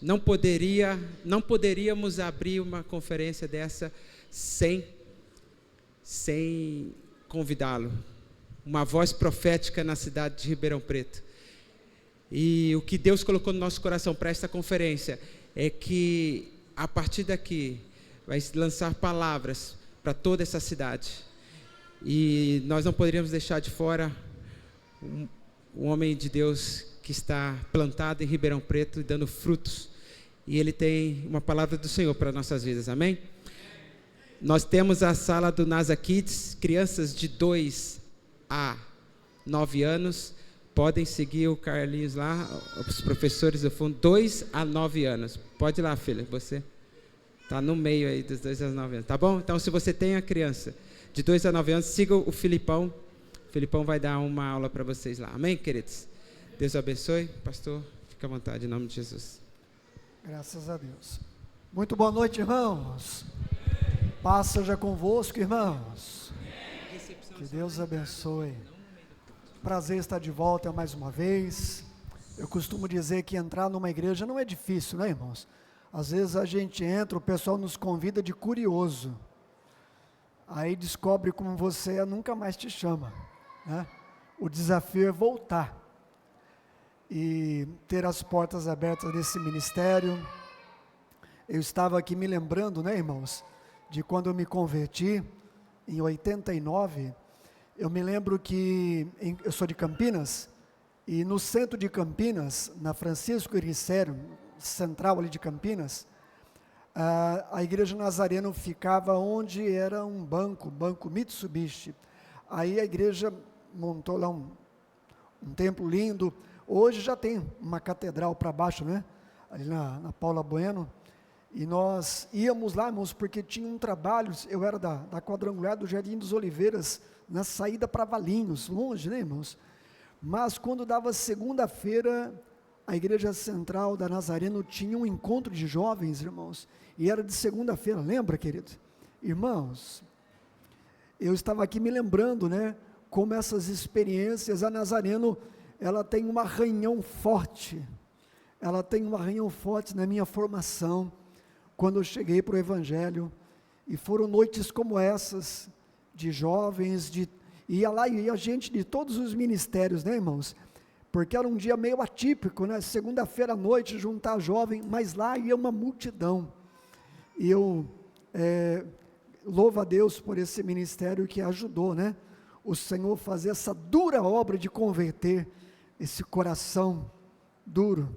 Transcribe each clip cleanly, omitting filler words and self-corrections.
não poderíamos abrir uma conferência dessa sem convidá-lo. Uma voz profética na cidade de Ribeirão Preto. E o que Deus colocou no nosso coração para esta conferência é que, a partir daqui, vai lançar palavras para toda essa cidade. E nós não poderíamos deixar de fora um homem de Deus que está plantado em Ribeirão Preto e dando frutos. E ele tem uma palavra do Senhor para nossas vidas, amém? Nós temos a sala do NASA Kids, crianças de 2 a 9 anos. Podem seguir o Carlinhos lá, os professores do fundo, 2 a 9 anos. Pode ir lá, filha, você está no meio aí dos 2 a 9 anos, tá bom? Então, se você tem a criança de 2 a 9 anos, siga o Filipão. O Filipão vai dar uma aula para vocês lá. Amém, queridos? Deus abençoe. Pastor, fica à vontade, em nome de Jesus. Graças a Deus. Muito boa noite, irmãos. Paz seja convosco, irmãos. Que Deus abençoe. Prazer estar de volta mais uma vez. Eu costumo dizer que entrar numa igreja não é difícil, né, irmãos? Às vezes a gente entra, o pessoal nos convida de curioso. Aí descobre como você é, nunca mais te chama, né? O desafio é voltar e ter as portas abertas desse ministério. Eu estava aqui me lembrando, né, irmãos, de quando eu me converti, em 89, eu me lembro que, eu sou de Campinas, e no centro de Campinas, na Francisco Iricério, central ali de Campinas, a igreja Nazareno ficava onde era um banco Mitsubishi. Aí a igreja montou lá um templo lindo. Hoje já tem uma catedral para baixo, né? Ali na Paula Bueno. E nós íamos lá, irmãos, porque tinha um trabalho. Eu era da quadrangular do Jardim dos Oliveiras, na saída para Valinhos, longe, né, irmãos? Mas quando dava segunda-feira, a igreja central da Nazareno tinha um encontro de jovens, irmãos, e era de segunda-feira, lembra, querido? Irmãos, eu estava aqui me lembrando, né, como essas experiências, a Nazareno, ela tem um arranhão forte na minha formação, quando eu cheguei para o Evangelho, e foram noites como essas, de jovens, ia lá, e a gente de todos os ministérios, né, irmãos? Porque era um dia meio atípico, né? Segunda-feira à noite, juntar jovem, mas lá ia uma multidão. E eu louvo a Deus por esse ministério que ajudou, né? O Senhor fazer essa dura obra de converter esse coração duro.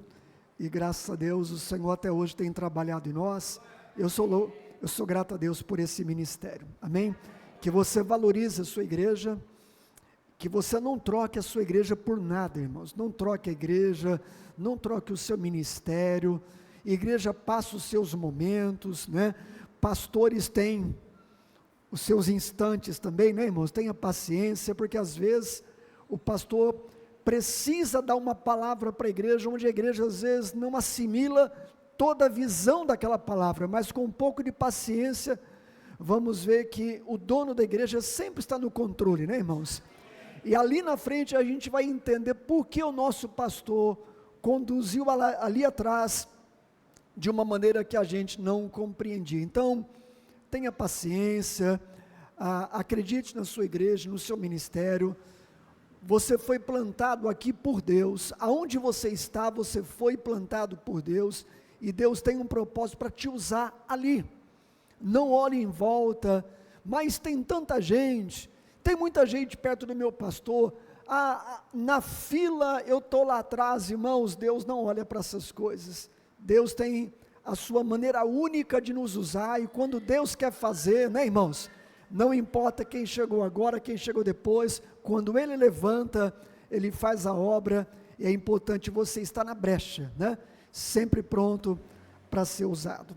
E graças a Deus, o Senhor até hoje tem trabalhado em nós. Eu sou grato a Deus por esse ministério. Amém? Que você valorize a sua igreja, que você não troque a sua igreja por nada, irmãos. Não troque a igreja, não troque o seu ministério. Igreja passa os seus momentos, né? Pastores têm os seus instantes também, né, irmãos? Tenha paciência, porque às vezes o pastor precisa dar uma palavra para a igreja, onde a igreja às vezes não assimila toda a visão daquela palavra, mas com um pouco de paciência, vamos ver que o dono da igreja sempre está no controle, né, irmãos? E ali na frente a gente vai entender por que o nosso pastor conduziu ali atrás de uma maneira que a gente não compreendia. Então, tenha paciência, acredite na sua igreja, no seu ministério. Você foi plantado aqui por Deus. Aonde você está, você foi plantado por Deus, e Deus tem um propósito para te usar ali. Não olhe em volta, mas tem tanta gente, tem muita gente perto do meu pastor, na fila eu estou lá atrás, irmãos. Deus não olha para essas coisas. Deus tem a sua maneira única de nos usar, e quando Deus quer fazer, né, irmãos, não importa quem chegou agora, quem chegou depois, quando Ele levanta, Ele faz a obra, e é importante você estar na brecha, né, sempre pronto para ser usado.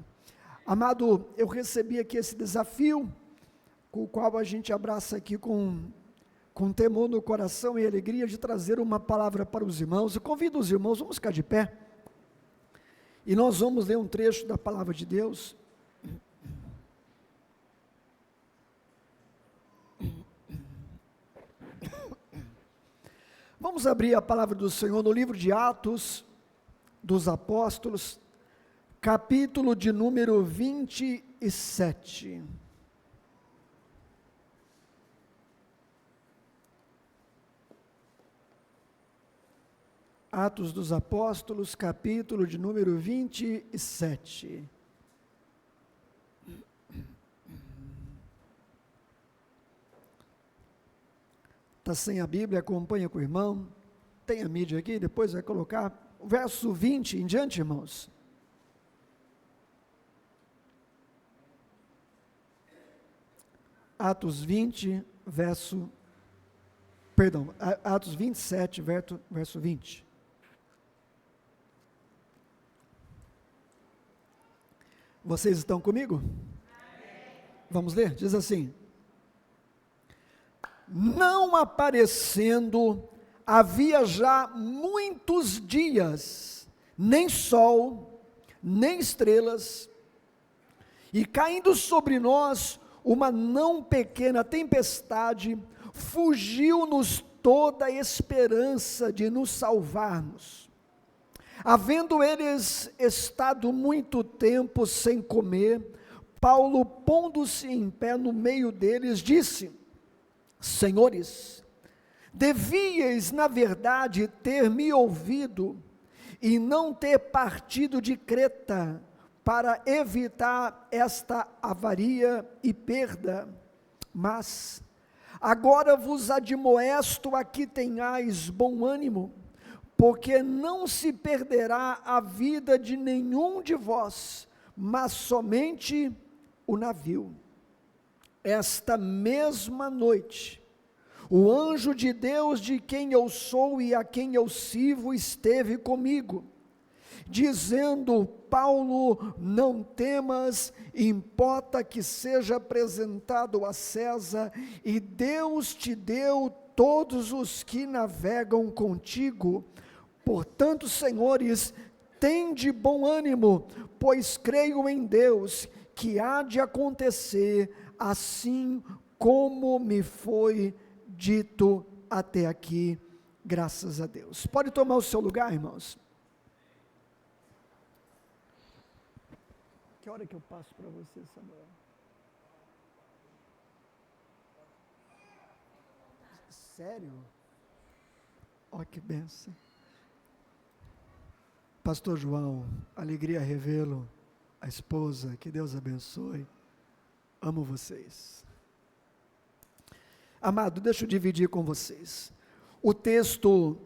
Amado, eu recebi aqui esse desafio, com o qual a gente abraça aqui com temor no coração e alegria de trazer uma palavra para os irmãos. Eu convido os irmãos, vamos ficar de pé, e nós vamos ler um trecho da palavra de Deus. Vamos abrir a palavra do Senhor no livro de Atos dos Apóstolos, capítulo de número 27. Atos dos Apóstolos, capítulo de número 27. Está sem a Bíblia, acompanha com o irmão. Tem a mídia aqui, depois vai colocar o verso 20 em diante, irmãos. Atos 27, verso 20. Vocês estão comigo? Amém. Vamos ler? Diz assim: não aparecendo, havia já muitos dias, nem sol, nem estrelas, e caindo sobre nós uma não pequena tempestade, fugiu-nos toda a esperança de nos salvarmos. Havendo eles estado muito tempo sem comer, Paulo, pondo-se em pé no meio deles, disse: Senhores, devíeis na verdade ter me ouvido e não ter partido de Creta para evitar esta avaria e perda. Mas agora vos admoesto a que tenhais bom ânimo, porque não se perderá a vida de nenhum de vós, mas somente o navio. Esta mesma noite, o anjo de Deus, de quem eu sou e a quem eu sirvo, esteve comigo, dizendo: Paulo, não temas, importa que seja apresentado a César, e Deus te deu todos os que navegam contigo. Portanto, senhores, tende bom ânimo, pois creio em Deus, que há de acontecer assim como me foi dito até aqui, graças a Deus. Pode tomar o seu lugar, irmãos? Que hora que eu passo para você, Samuel? Sério? Olha que bênção. Pastor João, alegria revê-lo, a esposa, que Deus abençoe. Amo vocês. Amado, deixa eu dividir com vocês. O texto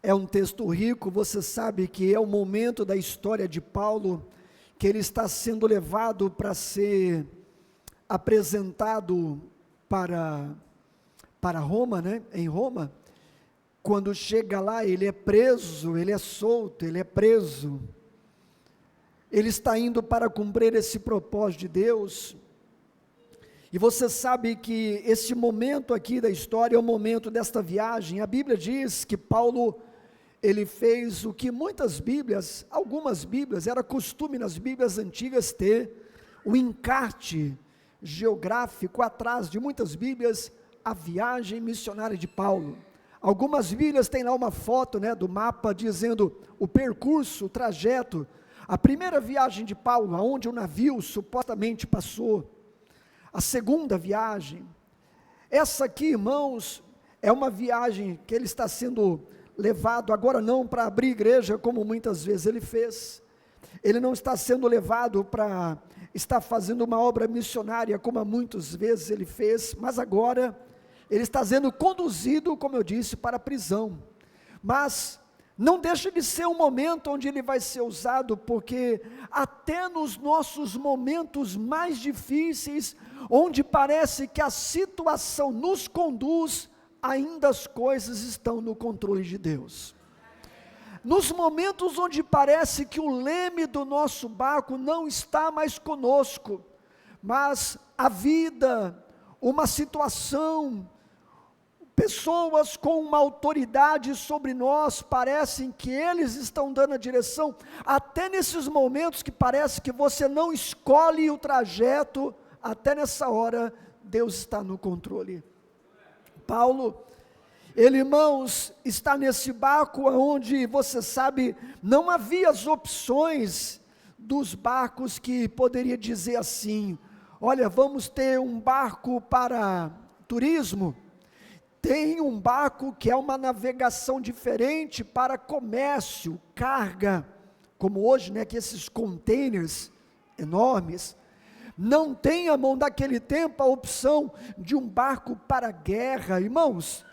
é um texto rico, você sabe que é o momento da história de Paulo, que ele está sendo levado para ser apresentado para Roma, né? Em Roma. Quando chega lá, ele é preso, ele é solto, ele é preso. Ele está indo para cumprir esse propósito de Deus. E você sabe que esse momento aqui da história é o momento desta viagem. A Bíblia diz que Paulo, ele fez o que muitas Bíblias, algumas Bíblias, era costume nas Bíblias antigas ter o encarte geográfico atrás de muitas Bíblias, a viagem missionária de Paulo. Algumas Bíblias têm lá uma foto, né, do mapa dizendo o percurso, o trajeto, a primeira viagem de Paulo, aonde o navio supostamente passou, a segunda viagem. Essa aqui, irmãos, é uma viagem que ele está sendo levado, agora não para abrir igreja, como muitas vezes ele fez, ele não está sendo levado para estar fazendo uma obra missionária, como muitas vezes ele fez, mas agora ele está sendo conduzido, como eu disse, para a prisão. Mas não deixa de ser um momento onde ele vai ser usado, porque até nos nossos momentos mais difíceis, onde parece que a situação nos conduz, ainda as coisas estão no controle de Deus. Nos momentos onde parece que o leme do nosso barco não está mais conosco, mas a vida, uma situação, pessoas com uma autoridade sobre nós, parecem que eles estão dando a direção, até nesses momentos que parece que você não escolhe o trajeto, até nessa hora, Deus está no controle. Paulo, ele, irmãos, está nesse barco onde, você sabe, não havia as opções dos barcos que poderia dizer assim: olha, vamos ter um barco para turismo, tem um barco que é uma navegação diferente para comércio, carga, como hoje, né, que esses containers enormes. Não tem, irmão, daquele tempo a opção de um barco para guerra, irmãos.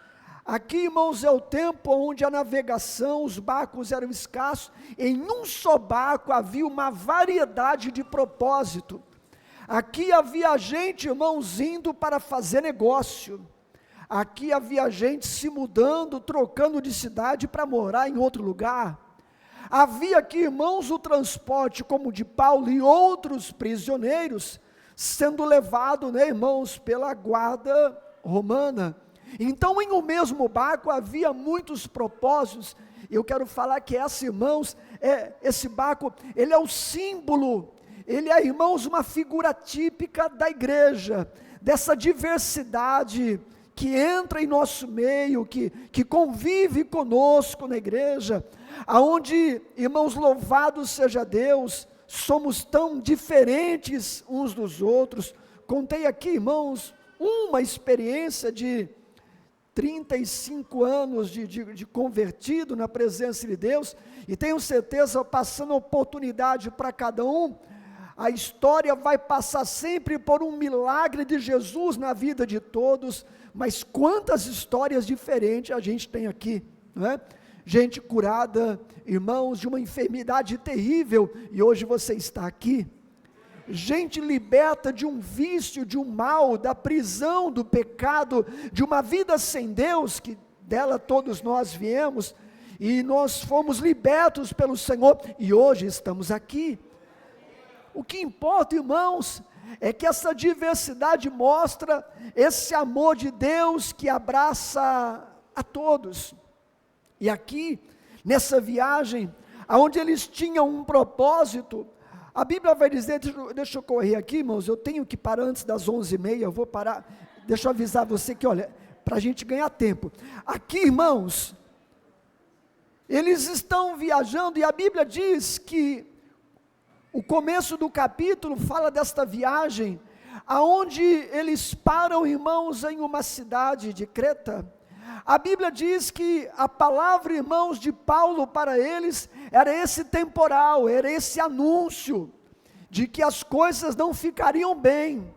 Aqui, irmãos, é o tempo onde a navegação, os barcos eram escassos. Em um só barco havia uma variedade de propósito. Aqui havia gente, irmãos, indo para fazer negócio. Aqui havia gente se mudando, trocando de cidade para morar em outro lugar. Havia aqui, irmãos, o transporte como de Paulo e outros prisioneiros, sendo levado, né, irmãos, pela guarda romana. Então, em um mesmo barco havia muitos propósitos. Eu quero falar que irmãos, esse barco, ele é o símbolo, ele é, irmãos, uma figura típica da igreja, dessa diversidade que entra em nosso meio, que convive conosco na igreja, aonde, irmãos, louvado seja Deus, somos tão diferentes uns dos outros. Contei aqui, irmãos, uma experiência de 35 anos de convertido na presença de Deus, e tenho certeza, passando oportunidade para cada um, a história vai passar sempre por um milagre de Jesus na vida de todos. Mas quantas histórias diferentes a gente tem aqui, não é? Gente curada, irmãos, de uma enfermidade terrível, e hoje você está aqui. Gente liberta de um vício, de um mal, da prisão, do pecado, de uma vida sem Deus, que dela todos nós viemos, e nós fomos libertos pelo Senhor, e hoje estamos aqui. O que importa, irmãos, é que essa diversidade mostra esse amor de Deus que abraça a todos. E aqui, nessa viagem, onde eles tinham um propósito, a Bíblia vai dizer, deixa eu correr aqui, irmãos, eu tenho que parar antes das 11h30, eu vou parar, deixa eu avisar você que, olha, para a gente ganhar tempo. Aqui, irmãos, eles estão viajando, e a Bíblia diz que o começo do capítulo fala desta viagem, aonde eles param, irmãos, em uma cidade de Creta. A Bíblia diz que a palavra, irmãos, de Paulo para eles, era esse temporal, era esse anúncio, de que as coisas não ficariam bem.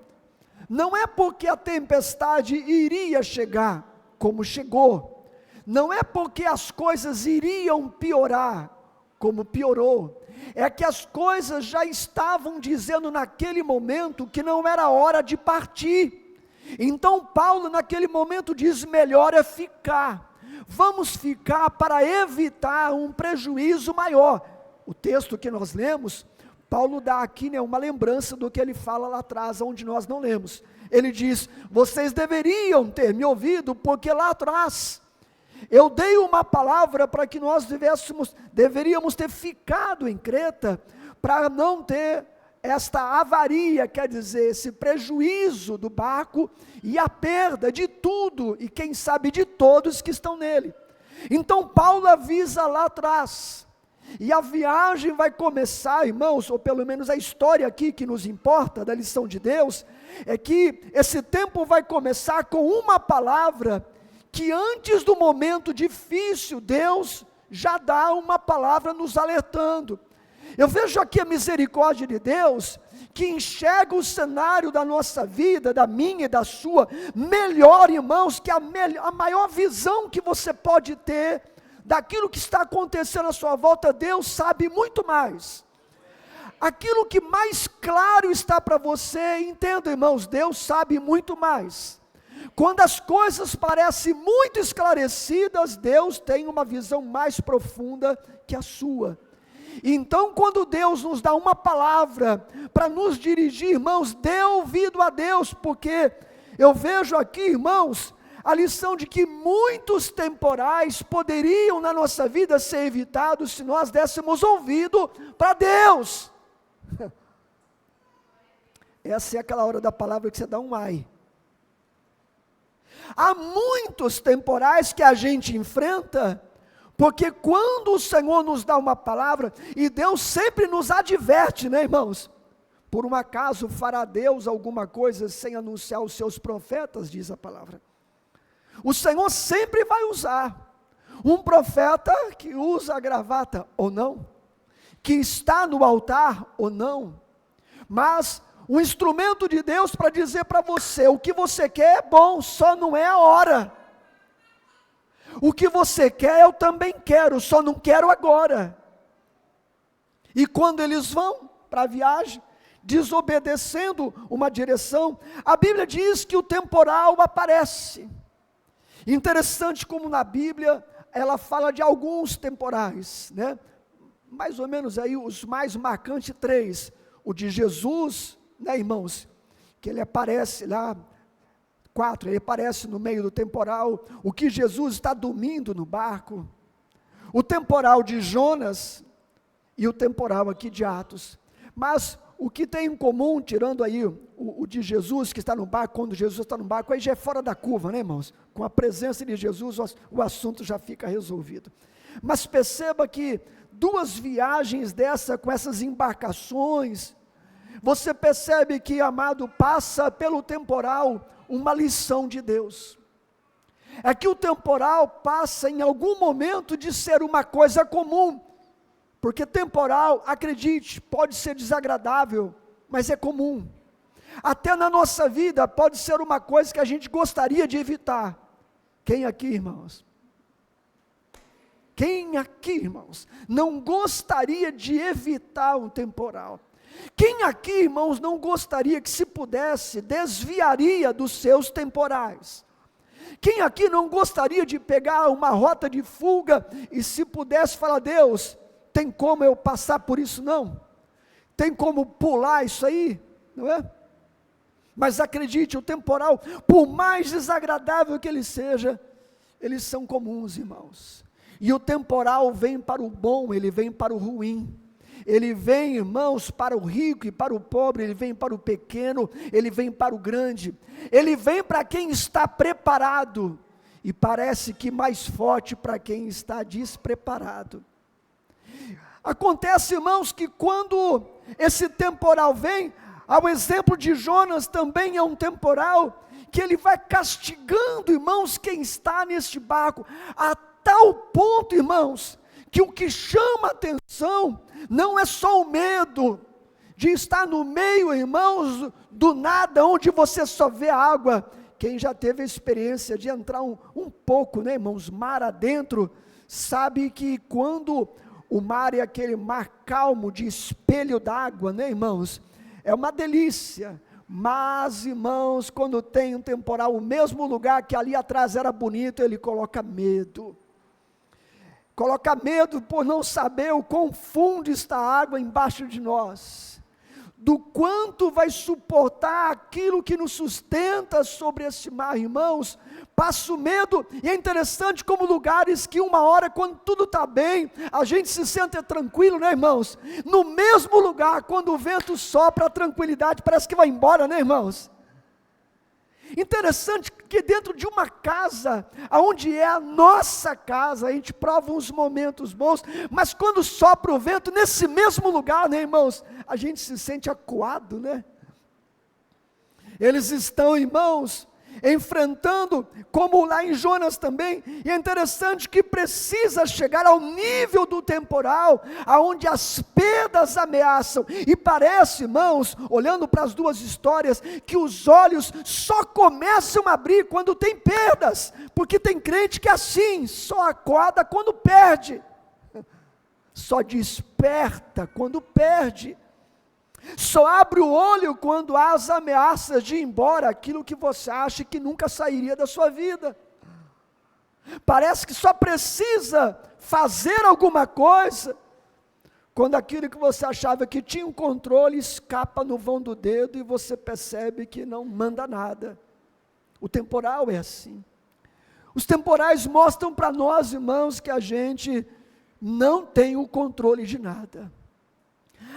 Não é porque a tempestade iria chegar, como chegou. Não é porque as coisas iriam piorar, como piorou. É que as coisas já estavam dizendo naquele momento que não era hora de partir. Então Paulo naquele momento diz: melhor é ficar, vamos ficar para evitar um prejuízo maior. O texto que nós lemos, Paulo dá aqui, né, uma lembrança do que ele fala lá atrás, onde nós não lemos. Ele diz: vocês deveriam ter me ouvido, porque lá atrás eu dei uma palavra para que nós deveríamos ter ficado em Creta, para não ter esta avaria, quer dizer, esse prejuízo do barco, e a perda de tudo, e quem sabe de todos que estão nele. Então Paulo avisa lá atrás, e a viagem vai começar, irmãos, ou pelo menos a história aqui que nos importa, da lição de Deus, é que esse tempo vai começar com uma palavra, que antes do momento difícil, Deus já dá uma palavra nos alertando. Eu vejo aqui a misericórdia de Deus, que enxerga o cenário da nossa vida, da minha e da sua, melhor, irmãos, que a maior visão que você pode ter, daquilo que está acontecendo à sua volta. Deus sabe muito mais. Aquilo que mais claro está para você, entenda, irmãos, Deus sabe muito mais. Quando as coisas parecem muito esclarecidas, Deus tem uma visão mais profunda que a sua. Então, quando Deus nos dá uma palavra para nos dirigir, irmãos, dê ouvido a Deus, porque eu vejo aqui, irmãos, a lição de que muitos temporais poderiam na nossa vida ser evitados se nós dessemos ouvido para Deus. Essa é aquela hora da palavra que você dá um ai. Há muitos temporais que a gente enfrenta, Porque quando o Senhor nos dá uma palavra, e Deus sempre nos adverte, né, irmãos? Por um acaso fará Deus alguma coisa sem anunciar os seus profetas, diz a palavra. O Senhor sempre vai usar um profeta que usa a gravata ou não, que está no altar ou não, mas o instrumento de Deus para dizer para você, o que você quer é bom, só não é a hora. O que você quer eu também quero, só não quero agora. E quando eles vão para a viagem, desobedecendo uma direção, a Bíblia diz que o temporal aparece. Interessante como na Bíblia, ela fala de alguns temporais, né? Mais ou menos aí os mais marcantes 3, o de Jesus, né, irmãos, que ele aparece lá, 4, ele aparece no meio do temporal, o que Jesus está dormindo no barco, o temporal de Jonas, e o temporal aqui de Atos. Mas o que tem em comum, tirando aí o de Jesus que está no barco, quando Jesus está no barco, aí já é fora da curva, né, irmãos? Com a presença de Jesus, o assunto já fica resolvido. Mas perceba que 2 viagens dessa, com essas embarcações, você percebe que, amado, passa pelo temporal uma lição de Deus. É que o temporal passa em algum momento de ser uma coisa comum, porque temporal, acredite, pode ser desagradável, mas é comum. Até na nossa vida pode ser uma coisa que a gente gostaria de evitar. Quem aqui, irmãos? Quem aqui, irmãos, não gostaria de evitar um temporal? Quem aqui, irmãos, não gostaria que, se pudesse, desviaria dos seus temporais? Quem aqui não gostaria de pegar uma rota de fuga e, se pudesse, falar: Deus, tem como eu passar por isso? Não. Tem como pular isso aí? Não é? Mas acredite, o temporal, por mais desagradável que ele seja, eles são comuns, irmãos. E o temporal vem para o bom, ele vem para o ruim. Ele vem, irmãos, para o rico e para o pobre, ele vem para o pequeno, ele vem para o grande. Ele vem para quem está preparado, e parece que mais forte para quem está despreparado. Acontece, irmãos, que quando esse temporal vem, ao exemplo de Jonas, também é um temporal, que ele vai castigando, irmãos, quem está neste barco, a tal ponto, irmãos, que o que chama a atenção não é só o medo de estar no meio, irmãos, do nada, onde você só vê a água. Quem já teve a experiência de entrar um pouco, né, irmãos, mar adentro, sabe que quando o mar é aquele mar calmo, de espelho d'água, né, irmãos, é uma delícia. Mas, irmãos, quando tem um temporal, o mesmo lugar que ali atrás era bonito, ele coloca medo. Coloca medo por não saber o quão fundo está a água embaixo de nós, do quanto vai suportar aquilo que nos sustenta sobre esse mar, irmãos. Passa o medo, e é interessante como lugares que uma hora, quando tudo está bem, a gente se sente tranquilo, né, irmãos? No mesmo lugar, quando o vento sopra, a tranquilidade parece que vai embora, né, irmãos? Interessante que dentro de uma casa, onde é a nossa casa, a gente prova uns momentos bons, mas quando sopra o vento, nesse mesmo lugar, né, irmãos, a gente se sente acuado, né? Eles estão, irmãos, enfrentando, como lá em Jonas também, e é interessante que precisa chegar ao nível do temporal, aonde as perdas ameaçam, e parece, irmãos, olhando para as 2 histórias, que os olhos só começam a abrir quando tem perdas, porque tem crente que é assim, só acorda quando perde, só desperta quando perde, só abre o olho quando há as ameaças de ir embora aquilo que você acha que nunca sairia da sua vida. Parece que só precisa fazer alguma coisa, quando aquilo que você achava que tinha um controle escapa no vão do dedo e você percebe que não manda nada. O temporal é assim. Os temporais mostram para nós, irmãos, que a gente não tem o controle de nada.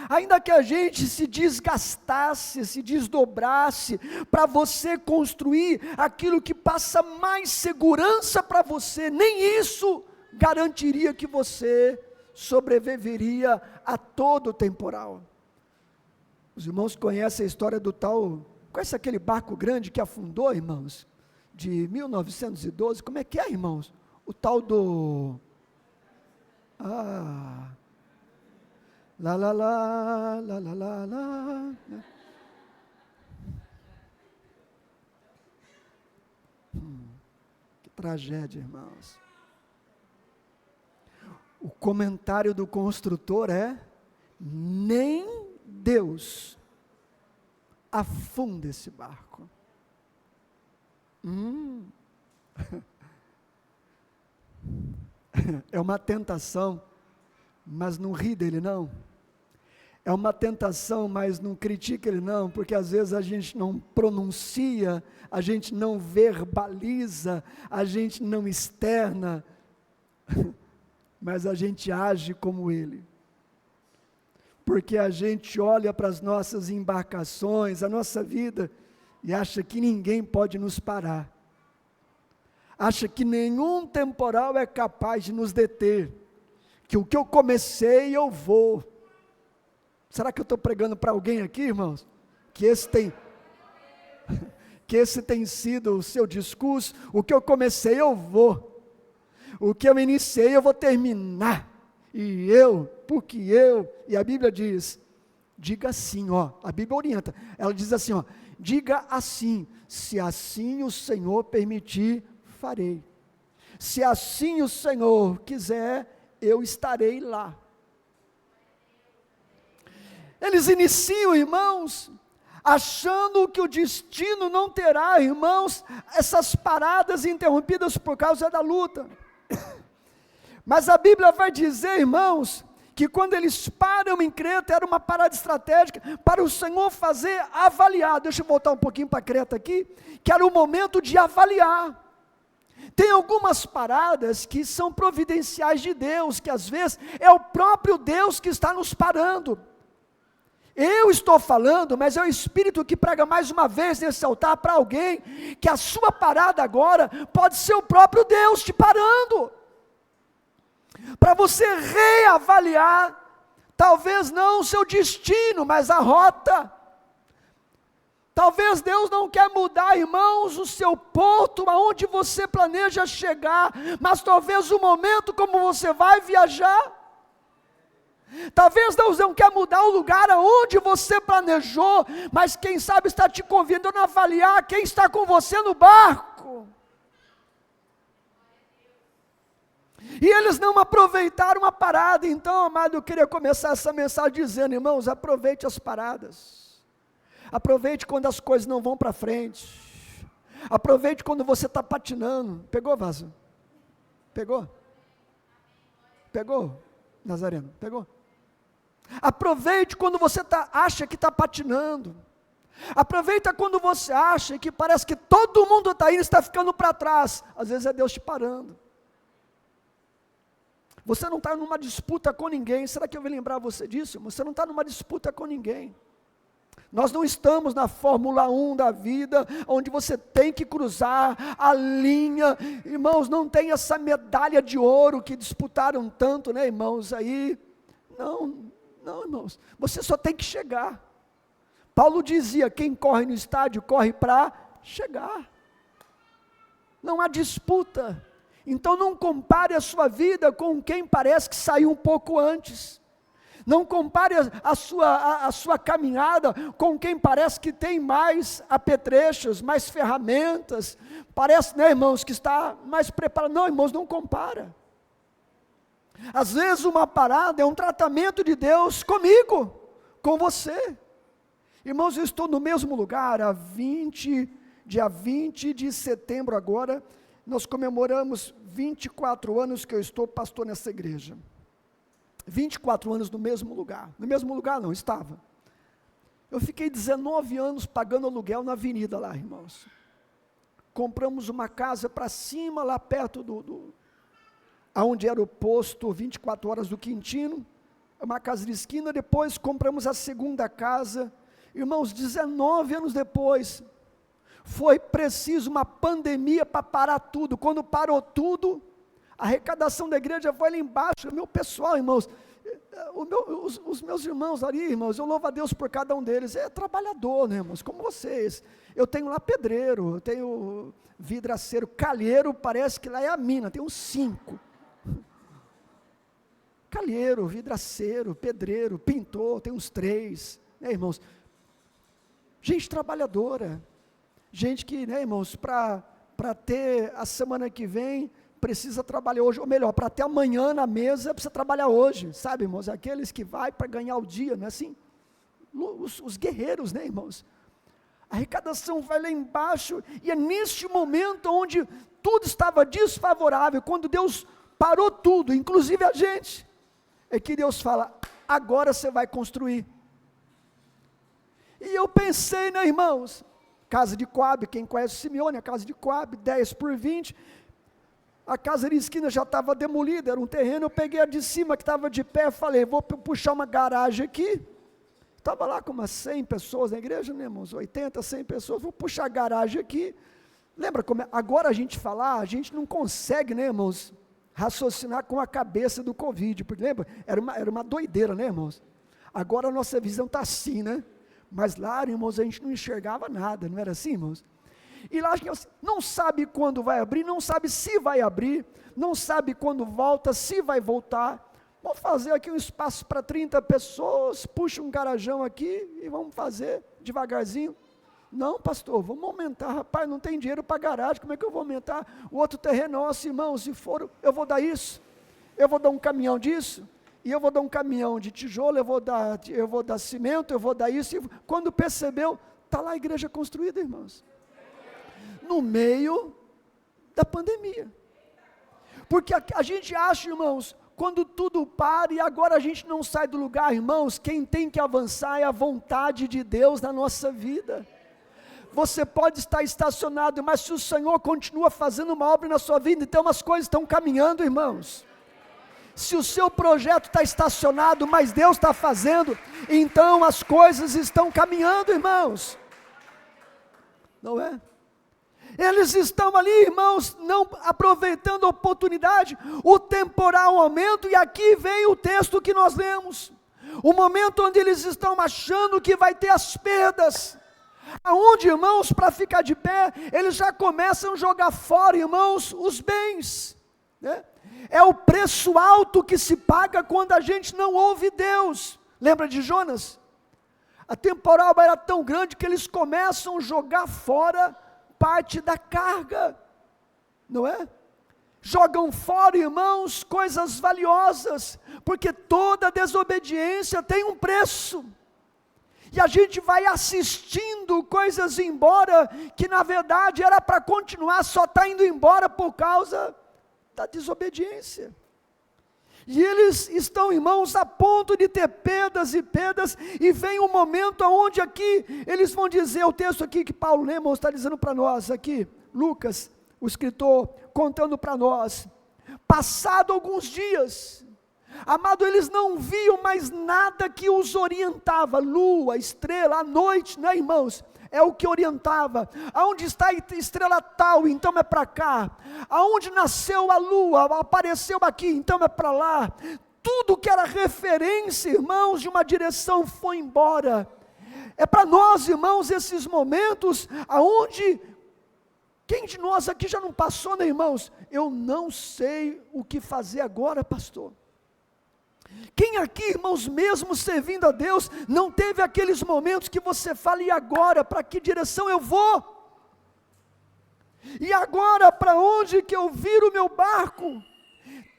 Ainda que a gente se desgastasse, se desdobrasse, para você construir aquilo que passa mais segurança para você, nem isso garantiria que você sobreviveria a todo o temporal. Os irmãos conhecem a história do tal, conhece aquele barco grande que afundou, irmãos? De 1912, como é que é, irmãos? O tal do... lá, lá, lá, lá, lá, lá, lá. Que tragédia, irmãos. O comentário do construtor é: nem Deus afunda esse barco. É uma tentação, mas não ri dele não. É uma tentação, mas não critica ele não, porque às vezes a gente não pronuncia, a gente não verbaliza, a gente não externa, mas a gente age como ele. Porque a gente olha para as nossas embarcações, a nossa vida, e acha que ninguém pode nos parar. Acha que nenhum temporal é capaz de nos deter. Que o que eu comecei, eu vou. Será que eu estou pregando para alguém aqui, irmãos? Que esse tem sido o seu discurso. O que eu comecei, eu vou. O que eu iniciei, eu vou terminar. E a Bíblia diz, diga assim, ó, a Bíblia orienta, ela diz assim, ó, diga assim, se assim o Senhor permitir, farei. Se assim o Senhor quiser, eu estarei lá. Eles iniciam, irmãos, achando que o destino não terá, irmãos, essas paradas interrompidas por causa da luta. Mas a Bíblia vai dizer, irmãos, que quando eles param em Creta, era uma parada estratégica para o Senhor fazer avaliar. Deixa eu voltar um pouquinho para Creta aqui, que era o momento de avaliar. Tem algumas paradas que são providenciais de Deus, que às vezes é o próprio Deus que está nos parando. Eu estou falando, mas é o Espírito que prega mais uma vez nesse altar para alguém, que a sua parada agora pode ser o próprio Deus te parando. Para você reavaliar, talvez não o seu destino, mas a rota. Talvez Deus não quer mudar, irmãos, o seu porto, aonde você planeja chegar, mas talvez o momento como você vai viajar. Talvez Deus não quer mudar o lugar aonde você planejou, mas quem sabe está te convidando a avaliar quem está com você no barco. E eles não aproveitaram a parada. Então, amado, eu queria começar essa mensagem dizendo, irmãos, aproveite as paradas. Aproveite quando as coisas não vão para frente. Aproveite quando você está patinando. Pegou, vaso? Pegou? Pegou, Nazareno? Pegou? Aproveite quando você acha que está patinando. Aproveita quando você acha que parece que todo mundo está indo e está ficando para trás. Às vezes é Deus te parando. Você não está numa disputa com ninguém. Será que eu vou lembrar você disso? Você não está numa disputa com ninguém. Nós não estamos na Fórmula 1 da vida, onde você tem que cruzar a linha. Irmãos, não tem essa medalha de ouro que disputaram tanto, né, irmãos, aí. Não, irmãos, você só tem que chegar. Paulo dizia, quem corre no estádio, corre para chegar. Não há disputa. Então não compare a sua vida com quem parece que saiu um pouco antes. Não compare a sua caminhada com quem parece que tem mais apetrechos, mais ferramentas. Parece, né, irmãos, que está mais preparado. Não, irmãos, não compara. Às vezes uma parada é um tratamento de Deus comigo, com você. Irmãos, eu estou no mesmo lugar, dia 20 de setembro agora, nós comemoramos 24 anos que eu estou pastor nessa igreja. 24 anos no mesmo lugar não, estava. Eu fiquei 19 anos pagando aluguel na avenida lá, irmãos. Compramos uma casa para cima, lá perto aonde era o posto 24 horas do Quintino, uma casa de esquina. Depois compramos a segunda casa. Irmãos, 19 anos depois, foi preciso uma pandemia para parar tudo. Quando parou tudo, A arrecadação da igreja foi lá embaixo, meu pessoal, irmãos, os meus irmãos ali, irmãos, eu louvo a Deus por cada um deles, é trabalhador, né, irmãos, como vocês. Eu tenho lá pedreiro, eu tenho vidraceiro, calheiro, parece que lá é a mina, tem uns 5. Calheiro, vidraceiro, pedreiro, pintor, tem uns 3, né, irmãos? Gente trabalhadora, gente que, né, irmãos, para ter a semana que vem, precisa trabalhar hoje, ou melhor, para ter amanhã na mesa, precisa trabalhar hoje, sabe, irmãos? Aqueles que vai para ganhar o dia, não é assim? Os guerreiros, né, irmãos? A arrecadação vai lá embaixo, e é neste momento onde tudo estava desfavorável, quando Deus parou tudo, inclusive a gente, é que Deus fala, agora você vai construir. E eu pensei, né, irmãos, casa de Coab, quem conhece Simeone, a casa de Coab, 10 por 20, a casa de esquina já estava demolida, era um terreno, eu peguei a de cima que estava de pé, falei, vou puxar uma garagem aqui, estava lá com umas 100 pessoas na igreja, né, irmãos, 80, 100 pessoas, vou puxar a garagem aqui, lembra como agora a gente falar, a gente não consegue, né, irmãos, raciocinar com a cabeça do Covid, porque lembra, era uma doideira, né, irmãos, agora a nossa visão está assim, né, mas lá, irmãos, a gente não enxergava nada, não era assim, irmãos? E lá a gente não sabe quando vai abrir, não sabe se vai abrir, não sabe quando volta, se vai voltar. Vamos fazer aqui um espaço para 30 pessoas, puxa um garajão aqui e vamos fazer devagarzinho. Não, pastor, vamos aumentar, rapaz, não tem dinheiro para garagem, como é que eu vou aumentar? O outro terreno, nossa, irmão, se for, eu vou dar isso, eu vou dar um caminhão disso, e eu vou dar um caminhão de tijolo, eu vou dar cimento, eu vou dar isso, e quando percebeu, está lá a igreja construída, irmãos. No meio da pandemia, porque a gente acha, irmãos, quando tudo para e agora a gente não sai do lugar, irmãos, quem tem que avançar é a vontade de Deus na nossa vida. Você pode estar estacionado, mas se o Senhor continua fazendo uma obra na sua vida, então as coisas estão caminhando, irmãos. Se o seu projeto está estacionado, mas Deus está fazendo, então as coisas estão caminhando, irmãos. Não é? Eles estão ali, irmãos, não aproveitando a oportunidade, o temporal aumento, e aqui vem o texto que nós lemos, o momento onde eles estão achando que vai ter as perdas, aonde, irmãos, para ficar de pé, eles já começam a jogar fora, irmãos, os bens, né? É o preço alto que se paga quando a gente não ouve Deus. Lembra de Jonas? A temporal era tão grande que eles começam a jogar fora parte da carga, não é? Jogam fora, irmãos, coisas valiosas, porque toda desobediência tem um preço, e a gente vai assistindo coisas ir embora, que na verdade era para continuar, só está indo embora por causa da desobediência. E eles estão, irmãos, a ponto de ter perdas, e vem um momento onde aqui, eles vão dizer, o texto aqui que Paulo, né, irmãos, está dizendo para nós aqui, Lucas, o escritor, contando para nós, passado alguns dias, amado, eles não viam mais nada que os orientava, lua, estrela, a noite, né, irmãos, é o que orientava, aonde está a estrela tal, então é para cá, aonde nasceu a lua, apareceu aqui, então é para lá, tudo que era referência, irmãos, de uma direção foi embora. É para nós, irmãos, esses momentos, aonde, quem de nós aqui já não passou, né, irmãos? Eu não sei o que fazer agora, pastor. Quem aqui, irmãos, mesmo servindo a Deus, não teve aqueles momentos que você fala, e agora, para que direção eu vou? E agora, para onde que eu viro o meu barco?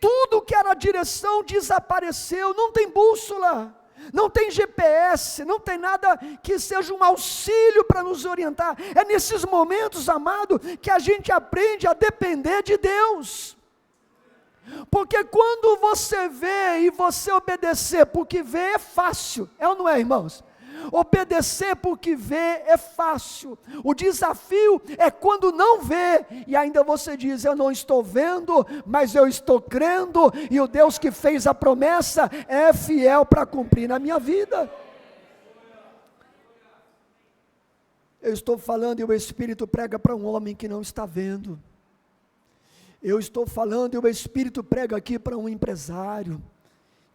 Tudo que era direção desapareceu, não tem bússola, não tem GPS, não tem nada que seja um auxílio para nos orientar. É nesses momentos, amado, que a gente aprende a depender de Deus. Porque quando você vê e você obedecer, porque ver é fácil, é ou não é, irmãos? Obedecer porque vê é fácil, o desafio é quando não vê, e ainda você diz, eu não estou vendo, mas eu estou crendo, e o Deus que fez a promessa é fiel para cumprir na minha vida. Eu estou falando e o Espírito prega para um homem que não está vendo. Eu estou falando e o Espírito prega aqui para um empresário,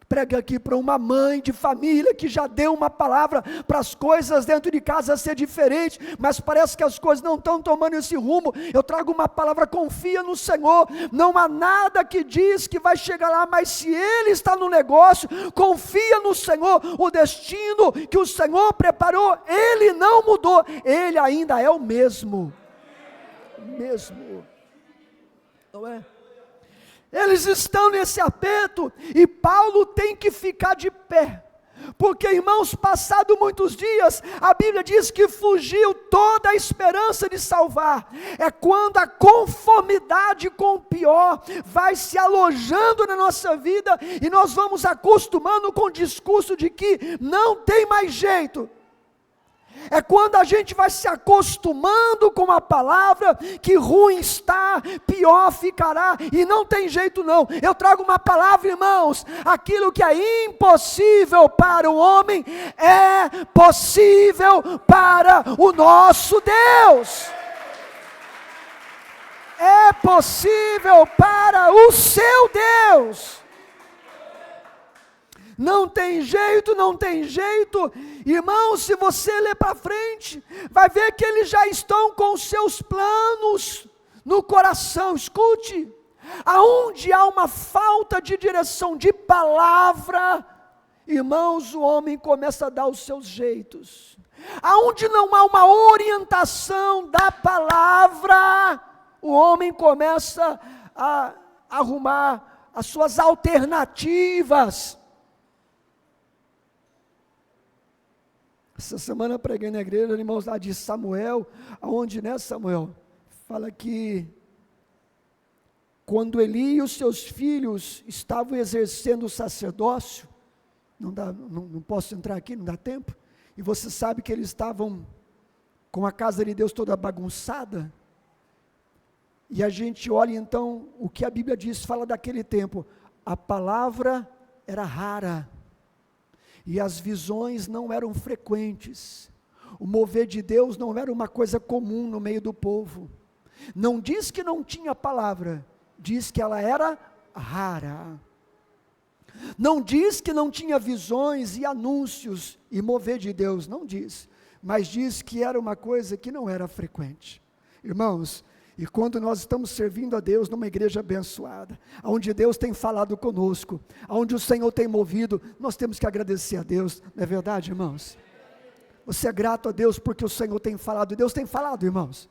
prega aqui para uma mãe de família que já deu uma palavra para as coisas dentro de casa ser diferente, mas parece que as coisas não estão tomando esse rumo. Eu trago uma palavra: confia no Senhor, não há nada que diz que vai chegar lá, mas se Ele está no negócio, confia no Senhor. O destino que o Senhor preparou, Ele não mudou, Ele ainda é o mesmo, não é? Eles estão nesse aperto e Paulo tem que ficar de pé, porque, irmãos, passado muitos dias, a Bíblia diz que fugiu toda a esperança de salvar. É quando a conformidade com o pior vai se alojando na nossa vida e nós vamos acostumando com o discurso de que não tem mais jeito. É quando a gente vai se acostumando com a palavra, que ruim está, pior ficará, e não tem jeito não. Eu trago uma palavra, irmãos: aquilo que é impossível para o homem, é possível para o nosso Deus. É possível para o seu Deus. Não tem jeito, não tem jeito. Irmão, se você ler para frente, vai ver que eles já estão com os seus planos no coração. Escute, aonde há uma falta de direção de palavra, irmãos, o homem começa a dar os seus jeitos. Aonde não há uma orientação da palavra, o homem começa a arrumar as suas alternativas. Essa semana preguei na igreja, irmãos, lá de Samuel, onde, né, Samuel, fala que quando Eli e os seus filhos estavam exercendo o sacerdócio, não posso entrar aqui, não dá tempo, e você sabe que eles estavam com a casa de Deus toda bagunçada, e a gente olha então, o que a Bíblia diz, fala daquele tempo, a palavra era rara, e as visões não eram frequentes, o mover de Deus não era uma coisa comum no meio do povo. Não diz que não tinha palavra, diz que ela era rara. Não diz que não tinha visões e anúncios e mover de Deus, não diz, mas diz que era uma coisa que não era frequente. Irmãos, e quando nós estamos servindo a Deus numa igreja abençoada, onde Deus tem falado conosco, onde o Senhor tem movido, nós temos que agradecer a Deus, não é verdade, irmãos? Você é grato a Deus porque o Senhor tem falado, Deus tem falado, irmãos.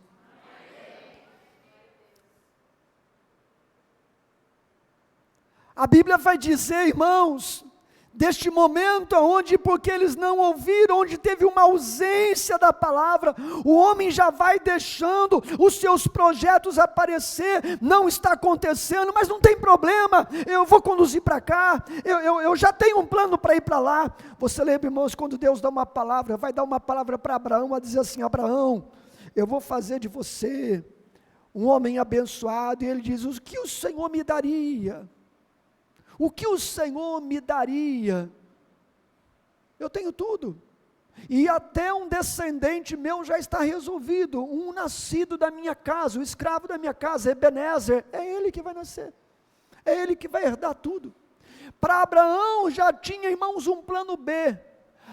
A Bíblia vai dizer, irmãos, deste momento onde, porque eles não ouviram, onde teve uma ausência da palavra, o homem já vai deixando os seus projetos aparecer, não está acontecendo, mas não tem problema, eu vou conduzir para cá, eu já tenho um plano para ir para lá. Você lembra, irmãos, quando Deus dá uma palavra, vai dar uma palavra para Abraão, a dizer assim: Abraão, eu vou fazer de você um homem abençoado, e ele diz: o que o Senhor me daria? O que o Senhor me daria? Eu tenho tudo, e até um descendente meu já está resolvido, um nascido da minha casa, o escravo da minha casa, Ebenezer, é ele que vai nascer, é ele que vai herdar tudo. Para Abraão já tinha, irmãos, um plano B.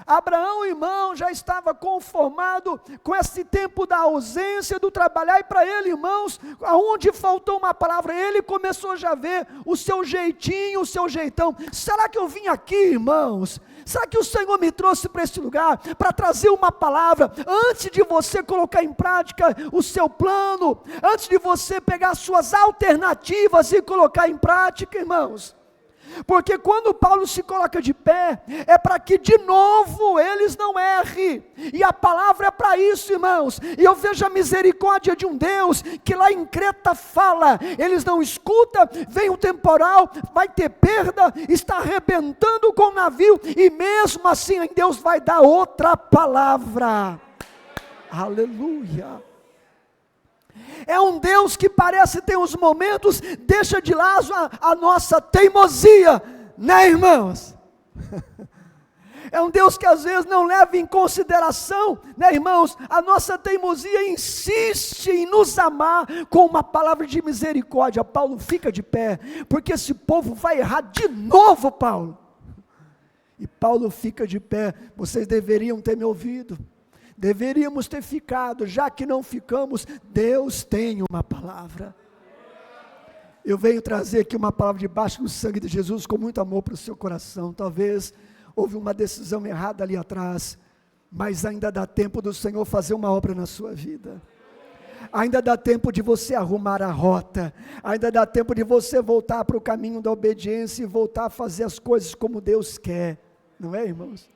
Abraão, irmão, já estava conformado com esse tempo da ausência, do trabalhar, e para ele, irmãos, aonde faltou uma palavra, ele começou já a ver o seu jeitinho, o seu jeitão. Será que eu vim aqui, irmãos? Será que o Senhor me trouxe para esse lugar, para trazer uma palavra, antes de você colocar em prática o seu plano, antes de você pegar as suas alternativas e colocar em prática, irmãos? Porque quando Paulo se coloca de pé, é para que de novo eles não errem, e a palavra é para isso, irmãos. E eu vejo a misericórdia de um Deus, que lá em Creta fala, eles não escutam, vem um temporal, vai ter perda, está arrebentando com o navio, e mesmo assim Deus vai dar outra palavra. Aleluia. É um Deus que parece ter uns momentos, deixa de lado a nossa teimosia, né, irmãos? É um Deus que às vezes não leva em consideração, né, irmãos, a nossa teimosia, insiste em nos amar com uma palavra de misericórdia. Paulo, fica de pé, porque esse povo vai errar de novo, Paulo. E Paulo fica de pé. Vocês deveriam ter me ouvido, deveríamos ter ficado, já que não ficamos, Deus tem uma palavra. Eu venho trazer aqui uma palavra debaixo do sangue de Jesus, com muito amor para o seu coração. Talvez houve uma decisão errada ali atrás, mas ainda dá tempo do Senhor fazer uma obra na sua vida. Ainda dá tempo de você arrumar a rota, ainda dá tempo de você voltar para o caminho da obediência e voltar a fazer as coisas como Deus quer, não é, irmãos?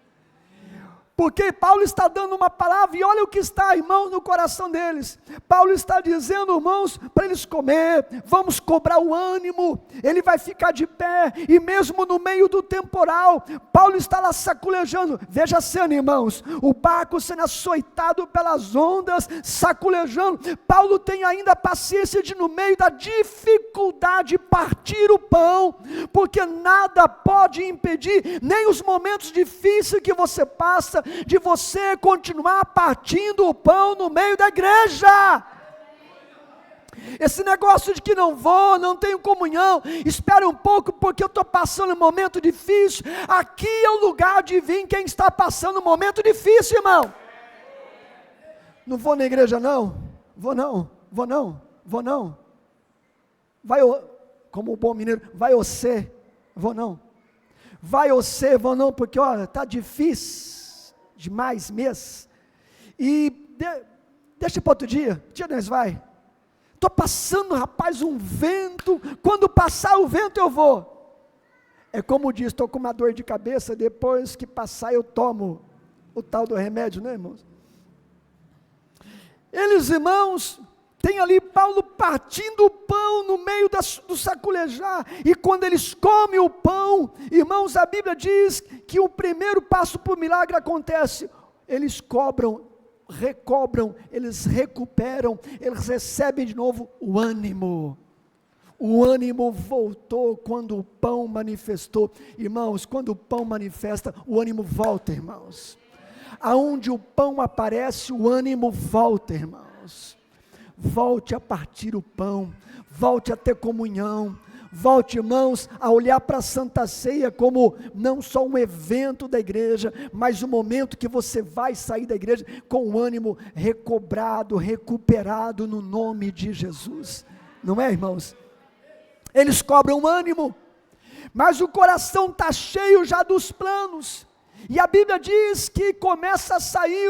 Porque Paulo está dando uma palavra, e olha o que está, irmãos, no coração deles. Paulo está dizendo, irmãos, para eles comer, vamos cobrar o ânimo, ele vai ficar de pé, e mesmo no meio do temporal, Paulo está lá saculejando. Veja a cena, irmãos, o barco sendo açoitado pelas ondas, saculejando. Paulo tem ainda a paciência de, no meio da dificuldade, partir o pão, porque nada pode impedir, nem os momentos difíceis que você passa, de você continuar partindo o pão no meio da igreja. Esse negócio de que não vou, não tenho comunhão, espera um pouco porque eu estou passando um momento difícil. Aqui é o lugar de vir quem está passando um momento difícil, irmão. Não vou na igreja não, vou não. Vai, como o bom mineiro, vai você, vou não. Vai você, vou não, porque olha, está difícil demais mês, e deixa para outro dia nós vai, estou passando, rapaz, um vento, quando passar o vento eu vou, é como diz, estou com uma dor de cabeça, depois que passar eu tomo o tal do remédio, né, irmãos? Eles, irmãos, tem ali Paulo partindo o pão no meio do saculejar, e quando eles comem o pão, irmãos, a Bíblia diz que o primeiro passo para o milagre acontece, eles recobram, eles recuperam, eles recebem de novo o ânimo voltou quando o pão manifestou. Irmãos, quando o pão manifesta, o ânimo volta, irmãos. Aonde o pão aparece, o ânimo volta, irmãos. Volte a partir o pão, volte a ter comunhão, volte, irmãos, a olhar para a Santa Ceia como não só um evento da igreja, mas um momento que você vai sair da igreja com o ânimo recobrado, recuperado no nome de Jesus, não é, irmãos? Eles cobram ânimo, mas o coração está cheio já dos planos, e a Bíblia diz que começa a sair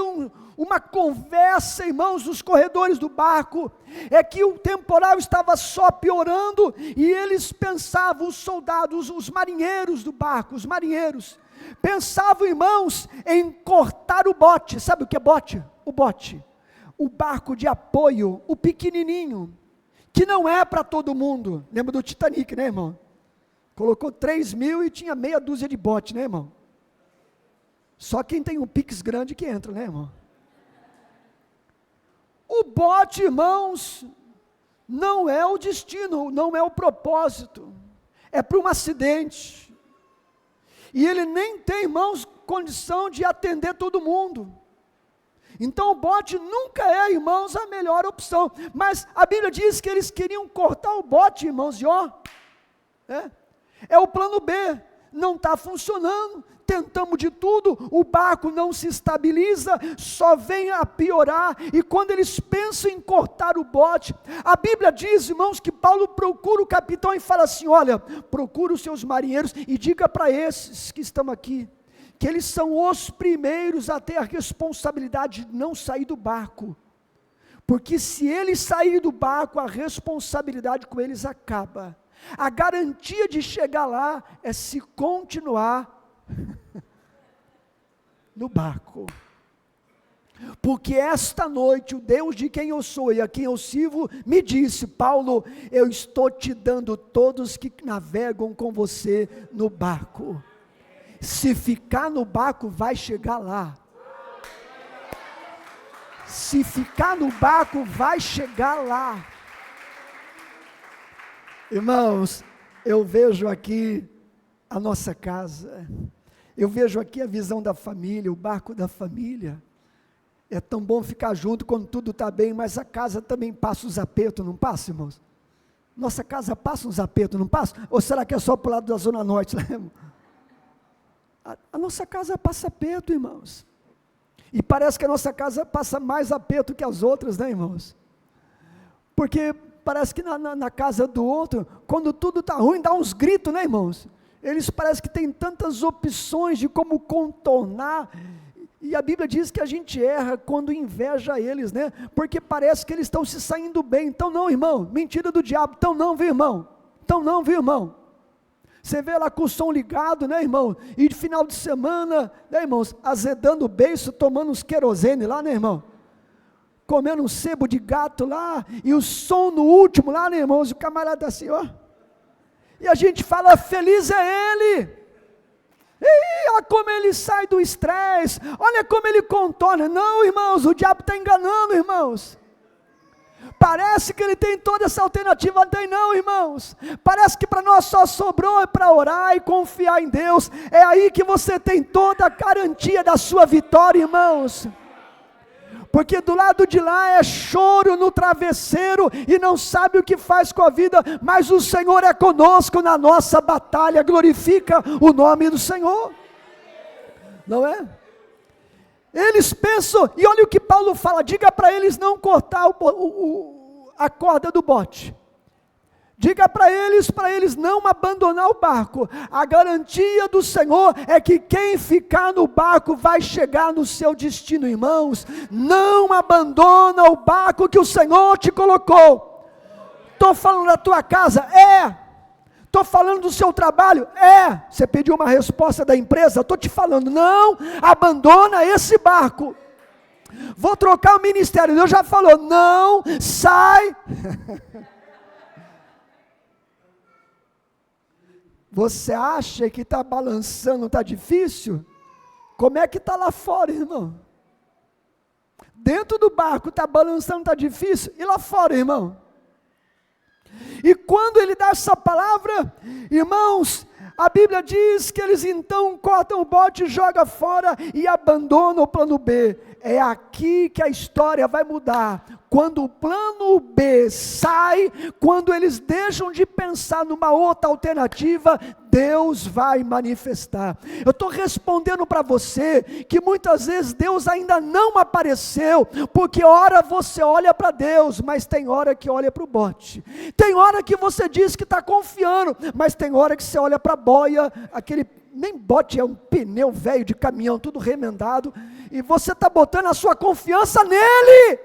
uma conversa, irmãos, nos corredores do barco, é que o temporal estava só piorando, e eles pensavam, os soldados, os marinheiros do barco, os marinheiros, pensavam, irmãos, em cortar o bote. Sabe o que é bote? O bote, o barco de apoio, o pequenininho, que não é para todo mundo. Lembra do Titanic, né, irmão? Colocou 3.000 e tinha meia dúzia de bote, né, irmão? Só quem tem um pix grande que entra, né, irmão? O bote, irmãos, não é o destino, não é o propósito, é para um acidente, e ele nem tem, irmãos, condição de atender todo mundo, então o bote nunca é, irmãos, a melhor opção, mas a Bíblia diz que eles queriam cortar o bote, irmãos, e ó, é o plano B, não está funcionando, tentamos de tudo, o barco não se estabiliza, só vem a piorar, e quando eles pensam em cortar o bote, a Bíblia diz, irmãos, que Paulo procura o capitão e fala assim, olha, procura os seus marinheiros, e diga para esses que estão aqui, que eles são os primeiros a ter a responsabilidade de não sair do barco, porque se eles saírem do barco, a responsabilidade com eles acaba, a garantia de chegar lá, é se continuar no barco, porque esta noite o Deus de quem eu sou e a quem eu sirvo me disse, Paulo, eu estou te dando todos que navegam com você no barco, se ficar no barco vai chegar lá, se ficar no barco vai chegar lá. Irmãos, eu vejo aqui a nossa casa, Eu vejo aqui a visão da família, o barco da família. É tão bom ficar junto quando tudo está bem, mas a casa também passa os apertos, não passa, irmãos? Nossa casa passa uns apertos, não passa? Ou será que é só para o lado da Zona Norte? A nossa casa passa aperto, irmãos. E parece que a nossa casa passa mais aperto que as outras, né, irmãos? Porque parece que na casa do outro, quando tudo está ruim, dá uns gritos, né, irmãos? Eles parecem que têm tantas opções de como contornar. E a Bíblia diz que a gente erra quando inveja eles, né? Porque parece que eles estão se saindo bem. Então não, irmão, mentira do diabo. Então não, viu, irmão? Então não, viu, irmão? Você vê lá com o som ligado, né, irmão? E de final de semana, né, irmãos? Azedando o beiço, tomando uns querosene lá, né, irmão? Comendo um sebo de gato lá, e o som no último lá, né, irmãos? O camarada assim, ó. E a gente fala, feliz é ele. E olha como ele sai do estresse, olha como ele contorna. Não, irmãos, o diabo está enganando, irmãos. Parece que ele tem toda essa alternativa, não tem não, irmãos. Parece que para nós só sobrou para orar e confiar em Deus. É aí que você tem toda a garantia da sua vitória, irmãos. Porque do lado de lá é choro no travesseiro e não sabe o que faz com a vida, mas o Senhor é conosco na nossa batalha, glorifica o nome do Senhor, não é? Eles pensam, e olha o que Paulo fala, diga para eles não cortar a corda do bote, diga para eles não abandonar o barco. A garantia do Senhor é que quem ficar no barco vai chegar no seu destino, irmãos. Não abandona o barco que o Senhor te colocou. Estou falando da tua casa? Estou falando do seu trabalho? Você pediu uma resposta da empresa? Estou te falando, não abandona esse barco. Vou trocar o ministério, Deus já falou, não, sai. Você acha que está balançando, está difícil? Como é que está lá fora, irmão? Dentro do barco está balançando, está difícil, e lá fora, irmão? E quando ele dá essa palavra, irmãos, a Bíblia diz que eles então cortam o bote, jogam fora e abandonam o plano B. É aqui que a história vai mudar. Quando o plano B sai, quando eles deixam de pensar numa outra alternativa, Deus vai manifestar. Eu estou respondendo para você que muitas vezes Deus ainda não apareceu, porque hora você olha para Deus, mas tem hora que olha para o bote. Tem hora que você diz que está confiando, mas tem hora que você olha para a boia, aquele nem bote, é um pneu velho de caminhão, tudo remendado, e você está botando a sua confiança nele.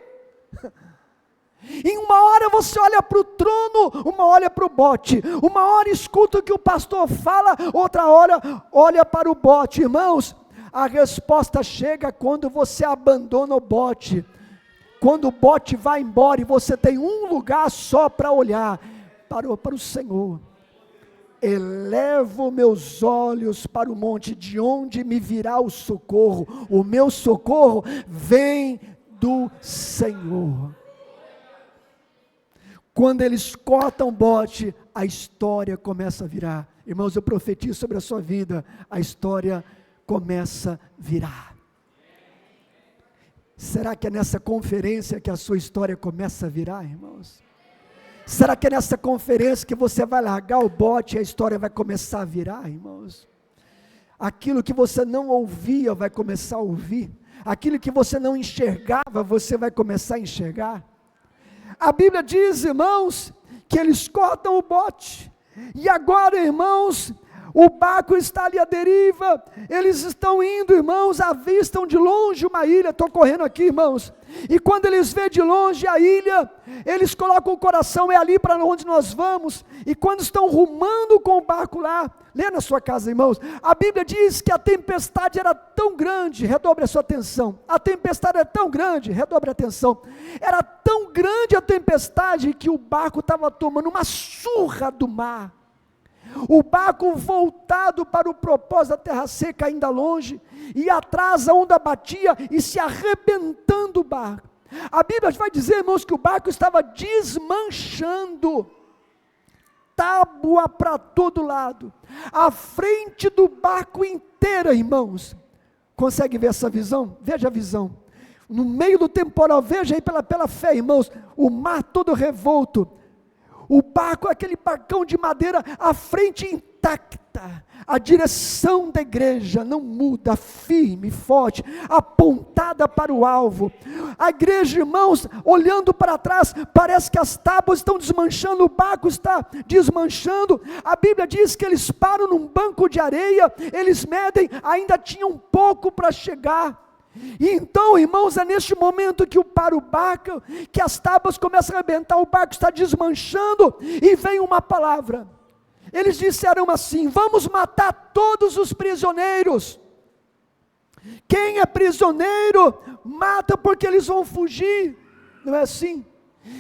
Em uma hora você olha para o trono, uma olha para o bote, uma hora escuta o que o pastor fala, outra hora olha para o bote. Irmãos, a resposta chega quando você abandona o bote, quando o bote vai embora e você tem um lugar só para olhar, para o Senhor. Elevo meus olhos para o monte, de onde me virá o socorro? O meu socorro vem do Senhor. Quando eles cortam o bote, a história começa a virar. Irmãos, eu profetizo sobre a sua vida, a história começa a virar. Será que é nessa conferência que a sua história começa a virar, irmãos? Será que é nessa conferência que você vai largar o bote e a história vai começar a virar, irmãos? Aquilo que você não ouvia vai começar a ouvir. Aquilo que você não enxergava, você vai começar a enxergar. A Bíblia diz, irmãos, que eles cortam o bote. E agora, irmãos, o barco está ali à deriva, eles estão indo, irmãos, avistam de longe uma ilha. Estou correndo aqui, irmãos, e quando eles vêem de longe a ilha, eles colocam o coração, é ali para onde nós vamos. E quando estão rumando com o barco lá, lê na sua casa, irmãos, a Bíblia diz que a tempestade era tão grande, redobre a sua atenção, a tempestade era tão grande, redobre a atenção, era tão grande a tempestade, que o barco estava tomando uma surra do mar. O barco voltado para o propósito da terra seca, ainda longe, e atrás a onda batia e se arrebentando o barco. A Bíblia vai dizer, irmãos, que o barco estava desmanchando. tábua para todo lado, a frente do barco inteira, irmãos. Consegue ver essa visão? Veja a visão. No meio do temporal, veja aí pela fé, irmãos, o mar todo revolto, o barco, aquele barcão de madeira, a frente intacta, a direção da igreja não muda, firme, forte, apontada para o alvo. A igreja, irmãos, olhando para trás, parece que as tábuas estão desmanchando, o barco está desmanchando. A Bíblia diz que eles param num banco de areia, eles medem, ainda tinha um pouco para chegar. E então, irmãos, é neste momento que para o barco, que as tábuas começam a arrebentar, o barco está desmanchando, e vem uma palavra. Eles disseram assim: vamos matar todos os prisioneiros. Quem é prisioneiro, mata, porque eles vão fugir. Não é assim?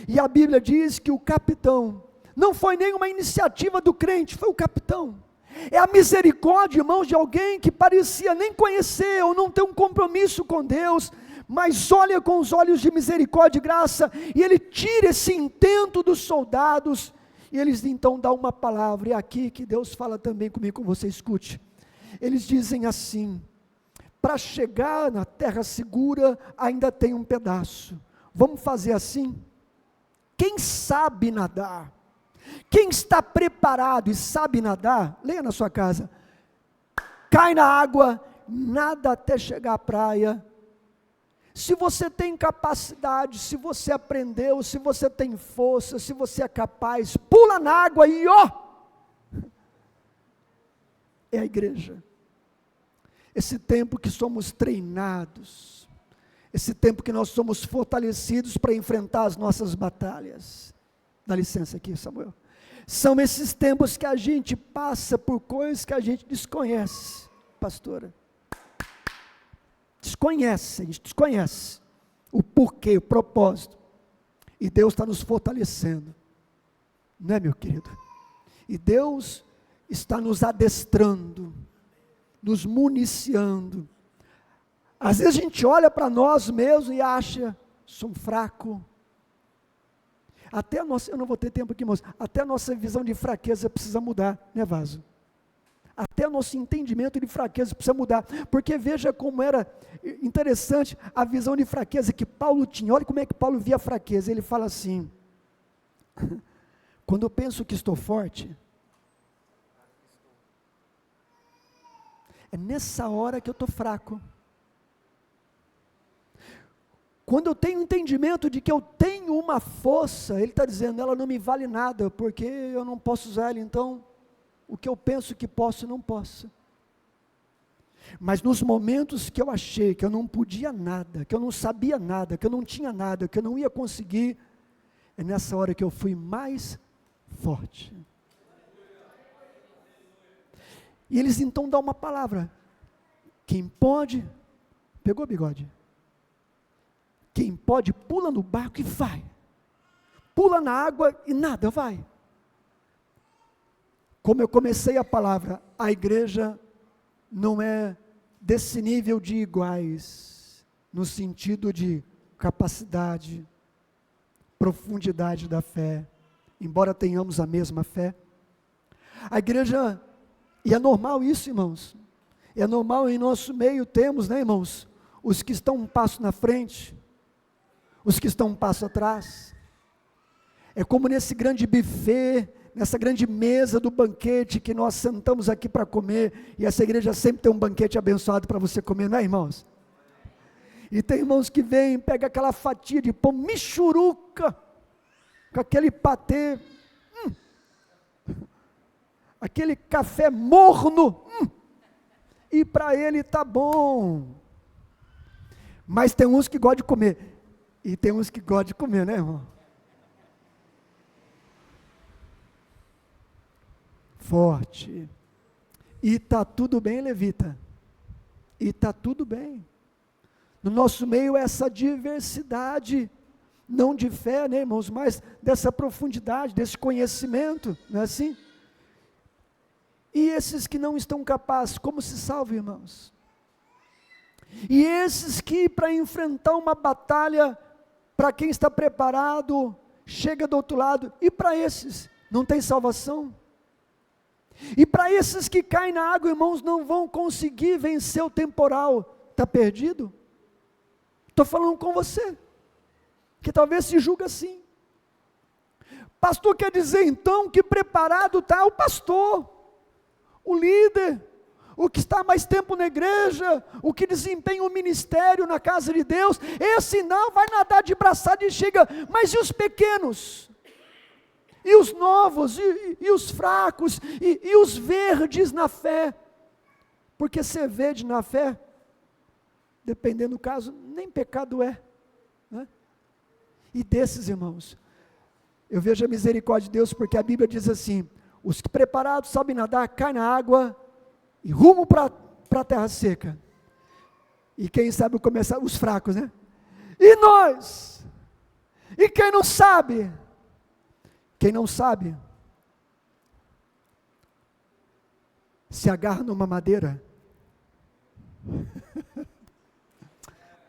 E a Bíblia diz que o capitão, não foi nenhuma iniciativa do crente, foi o capitão. É a misericórdia, irmãos, de alguém que parecia nem conhecer ou não ter um compromisso com Deus, mas olha com os olhos de misericórdia e graça, e ele tira esse intento dos soldados, e eles então dão uma palavra. E é aqui que Deus fala também comigo, com você, escute. Eles dizem assim: para chegar na terra segura ainda tem um pedaço, vamos fazer assim, quem sabe nadar, quem está preparado e sabe nadar, leia na sua casa, cai na água, nada até chegar à praia. Se você tem capacidade, se você aprendeu, se você tem força, se você é capaz, pula na água e é a igreja. Esse tempo que somos treinados, esse tempo que nós somos fortalecidos para enfrentar as nossas batalhas. Dá licença aqui, Samuel. São esses tempos que a gente passa por coisas que a gente desconhece, pastora. A gente desconhece o porquê, o propósito. E Deus está nos fortalecendo, não é, meu querido? E Deus está nos adestrando, nos municiando. Às vezes a gente olha para nós mesmos e acha: sou fraco. Até a nossa, eu não vou ter tempo aqui, irmãos, até a nossa visão de fraqueza precisa mudar, né, Vaso? Até o nosso entendimento de fraqueza precisa mudar, porque veja como era interessante a visão de fraqueza que Paulo tinha. Olha como é que Paulo via a fraqueza. Ele fala assim: quando eu penso que estou forte, é nessa hora que eu estou fraco. Quando eu tenho entendimento de que eu tenho uma força, ele está dizendo, ela não me vale nada, porque eu não posso usar ela, então o que eu penso que posso, não posso. Mas nos momentos que eu achei que eu não podia nada, que eu não sabia nada, que eu não tinha nada, que eu não ia conseguir, é nessa hora que eu fui mais forte. E eles então dão uma palavra: quem pode, pegou o bigode? Quem pode, pula no barco e vai. Pula na água e nada, vai. Como eu comecei a palavra, a igreja não é desse nível de iguais, no sentido de capacidade, profundidade da fé, embora tenhamos a mesma fé. A igreja, e é normal isso, irmãos, é normal em nosso meio temos, né, irmãos, os que estão um passo na frente, os que estão um passo atrás. É como nesse grande buffet, nessa grande mesa do banquete que nós sentamos aqui para comer, e essa igreja sempre tem um banquete abençoado para você comer, não é, irmãos? E tem irmãos que vêm, pega aquela fatia de pão michuruca, com aquele patê, aquele café morno, e para ele está bom. Mas tem uns que gostam de comer, e tem uns que gostam de comer, né, irmão? Forte. E está tudo bem, levita. E está tudo bem. No nosso meio, essa diversidade, não de fé, né, irmãos, mas dessa profundidade, desse conhecimento, não é assim? E esses que não estão capazes, como se salvam, irmãos? E esses que, para enfrentar uma batalha, para quem está preparado, chega do outro lado, e para esses não tem salvação. E para esses que caem na água, irmãos, não vão conseguir vencer o temporal. Está perdido? Estou falando com você, que talvez se julga assim. Pastor, quer dizer então que preparado está o pastor, o líder, o que está mais tempo na igreja, o que desempenha o ministério na casa de Deus, esse não vai nadar de braçada e chega. Mas e os pequenos? E os novos, e os fracos, e os verdes na fé? Porque ser verde na fé, dependendo do caso, nem pecado é, né? E desses, irmãos, eu vejo a misericórdia de Deus, porque a Bíblia diz assim: os que preparados sabem nadar, caem na água e rumo para a terra seca. E quem sabe começar, os fracos, né? E nós? E quem não sabe? Quem não sabe, se agarra numa madeira.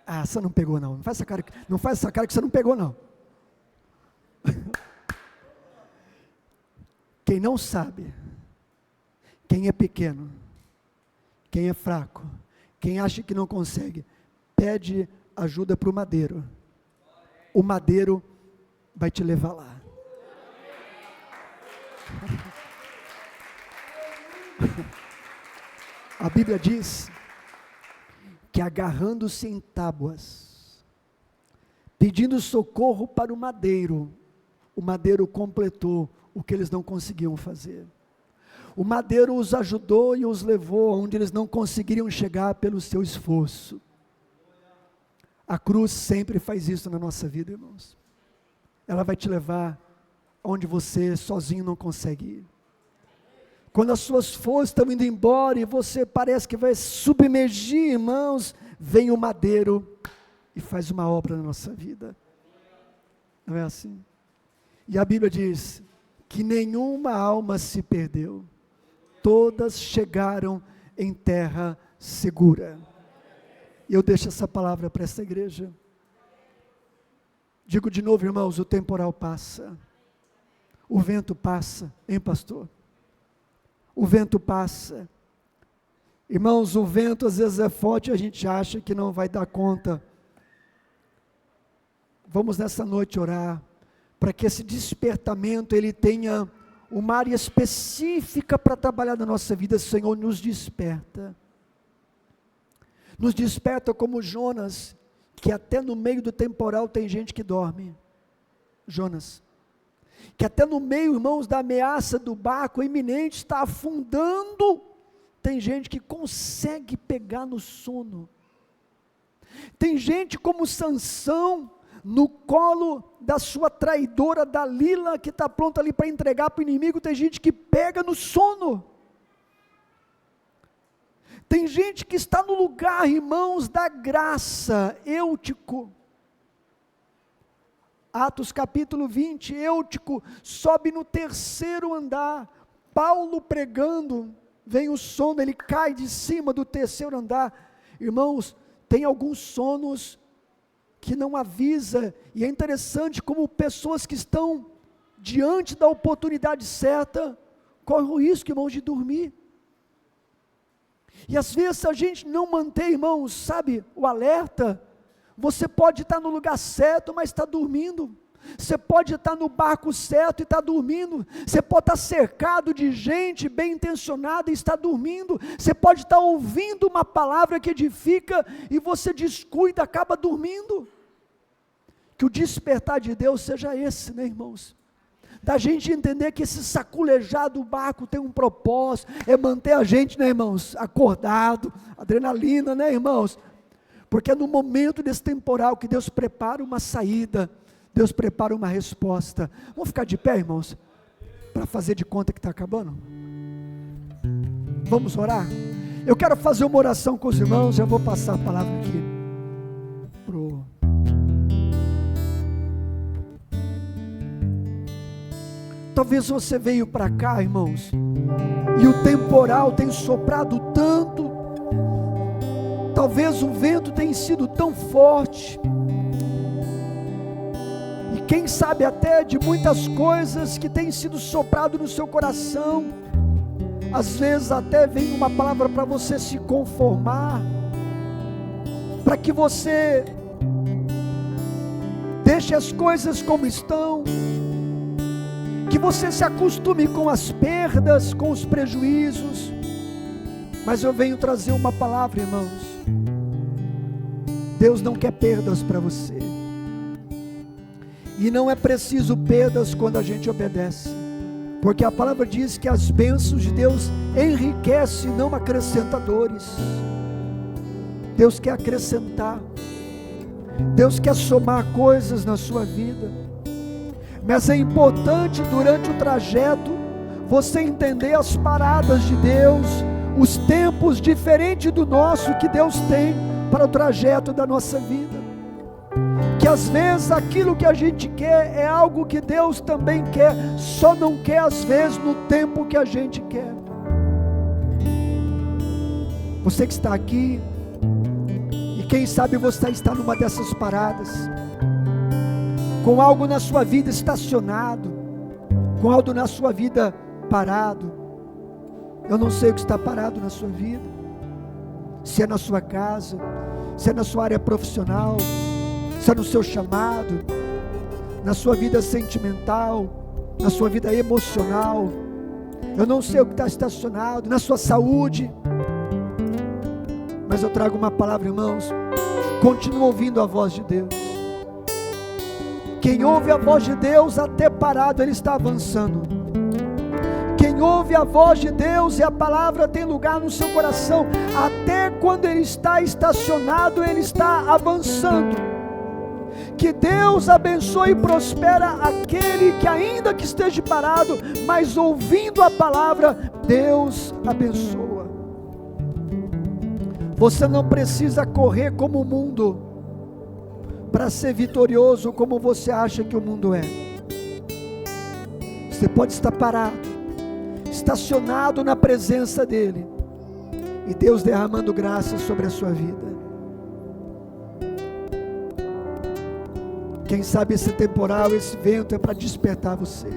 Ah, você não pegou não. Não faz essa cara que você não pegou não. Quem não sabe, quem é pequeno, quem é fraco, quem acha que não consegue, pede ajuda para o madeiro. O madeiro vai te levar lá. A Bíblia diz que agarrando-se em tábuas, pedindo socorro para o madeiro completou o que eles não conseguiam fazer. O madeiro os ajudou e os levou onde eles não conseguiriam chegar pelo seu esforço. A cruz sempre faz isso na nossa vida, irmãos. Ela vai te levar onde você sozinho não consegue ir. Quando as suas forças estão indo embora e você parece que vai submergir, irmãos, vem o madeiro e faz uma obra na nossa vida. Não é assim? E a Bíblia diz que nenhuma alma se perdeu, todas chegaram em terra segura. E eu deixo essa palavra para essa igreja. Digo de novo, irmãos, o temporal passa, o vento passa, hein, pastor? O vento passa. Irmãos, o vento às vezes é forte e a gente acha que não vai dar conta. Vamos nessa noite orar para que esse despertamento ele tenha uma área específica para trabalhar na nossa vida. Senhor, nos desperta. Nos desperta como Jonas, que até no meio do temporal tem gente que dorme. Jonas, que até no meio, irmãos, da ameaça do barco iminente, está afundando, tem gente que consegue pegar no sono. Tem gente como Sansão, no colo da sua traidora Dalila, que está pronta ali para entregar para o inimigo, tem gente que pega no sono. Tem gente que está no lugar, irmãos, da graça. Eutico, Atos capítulo 20, Eutico sobe no 3º andar, Paulo pregando, vem o sono, ele cai de cima do 3º andar. Irmãos, tem alguns sonos que não avisa, e é interessante como pessoas que estão diante da oportunidade certa, correm o risco, irmãos, de dormir. E às vezes a gente não mantém, irmãos, sabe, o alerta. Você pode estar no lugar certo, mas está dormindo. Você pode estar no barco certo e está dormindo. Você pode estar cercado de gente bem intencionada e está dormindo. Você pode estar ouvindo uma palavra que edifica e você descuida, acaba dormindo. Que o despertar de Deus seja esse, né, irmãos? Da gente entender que esse saculejar do barco tem um propósito, é manter a gente, né, irmãos, acordado, adrenalina, né, irmãos? Porque é no momento desse temporal que Deus prepara uma saída, Deus prepara uma resposta. Vamos ficar de pé, irmãos, para fazer de conta que está acabando? Vamos orar? Eu quero fazer uma oração com os irmãos, já vou passar a palavra aqui pro... Talvez você veio para cá, irmãos, e o temporal tem soprado tanto, talvez o vento tenha sido tão forte, e quem sabe até de muitas coisas que têm sido soprado no seu coração. Às vezes até vem uma palavra para você se conformar, para que você deixe as coisas como estão, que você se acostume com as perdas, com os prejuízos. Mas eu venho trazer uma palavra, irmãos. Deus não quer perdas para você, e não é preciso perdas quando a gente obedece, porque a palavra diz que as bênçãos de Deus enriquecem, não acrescenta dores. Deus quer acrescentar, Deus quer somar coisas na sua vida, mas é importante durante o trajeto você entender as paradas de Deus, os tempos diferentes do nosso que Deus tem para o trajeto da nossa vida. Que às vezes aquilo que a gente quer é algo que Deus também quer, só não quer às vezes no tempo que a gente quer. Você que está aqui, e quem sabe você está numa dessas paradas, com algo na sua vida estacionado, com algo na sua vida parado. Eu não sei o que está parado na sua vida, se é na sua casa, se é na sua área profissional, se é no seu chamado, na sua vida sentimental, na sua vida emocional. Eu não sei o que está estacionado, na sua saúde. Mas eu trago uma palavra, irmãos. Continua ouvindo a voz de Deus. Quem ouve a voz de Deus, até parado ele está avançando. Quem ouve a voz de Deus e a palavra tem lugar no seu coração, até quando ele está estacionado, ele está avançando. Que Deus abençoe e prospera aquele que ainda que esteja parado, mas ouvindo a palavra, Deus abençoa. Você não precisa correr como o mundo para ser vitorioso como você acha que o mundo é. Você pode estar parado, estacionado na presença dEle, e Deus derramando graça sobre a sua vida. Quem sabe esse temporal, esse vento é para despertar você.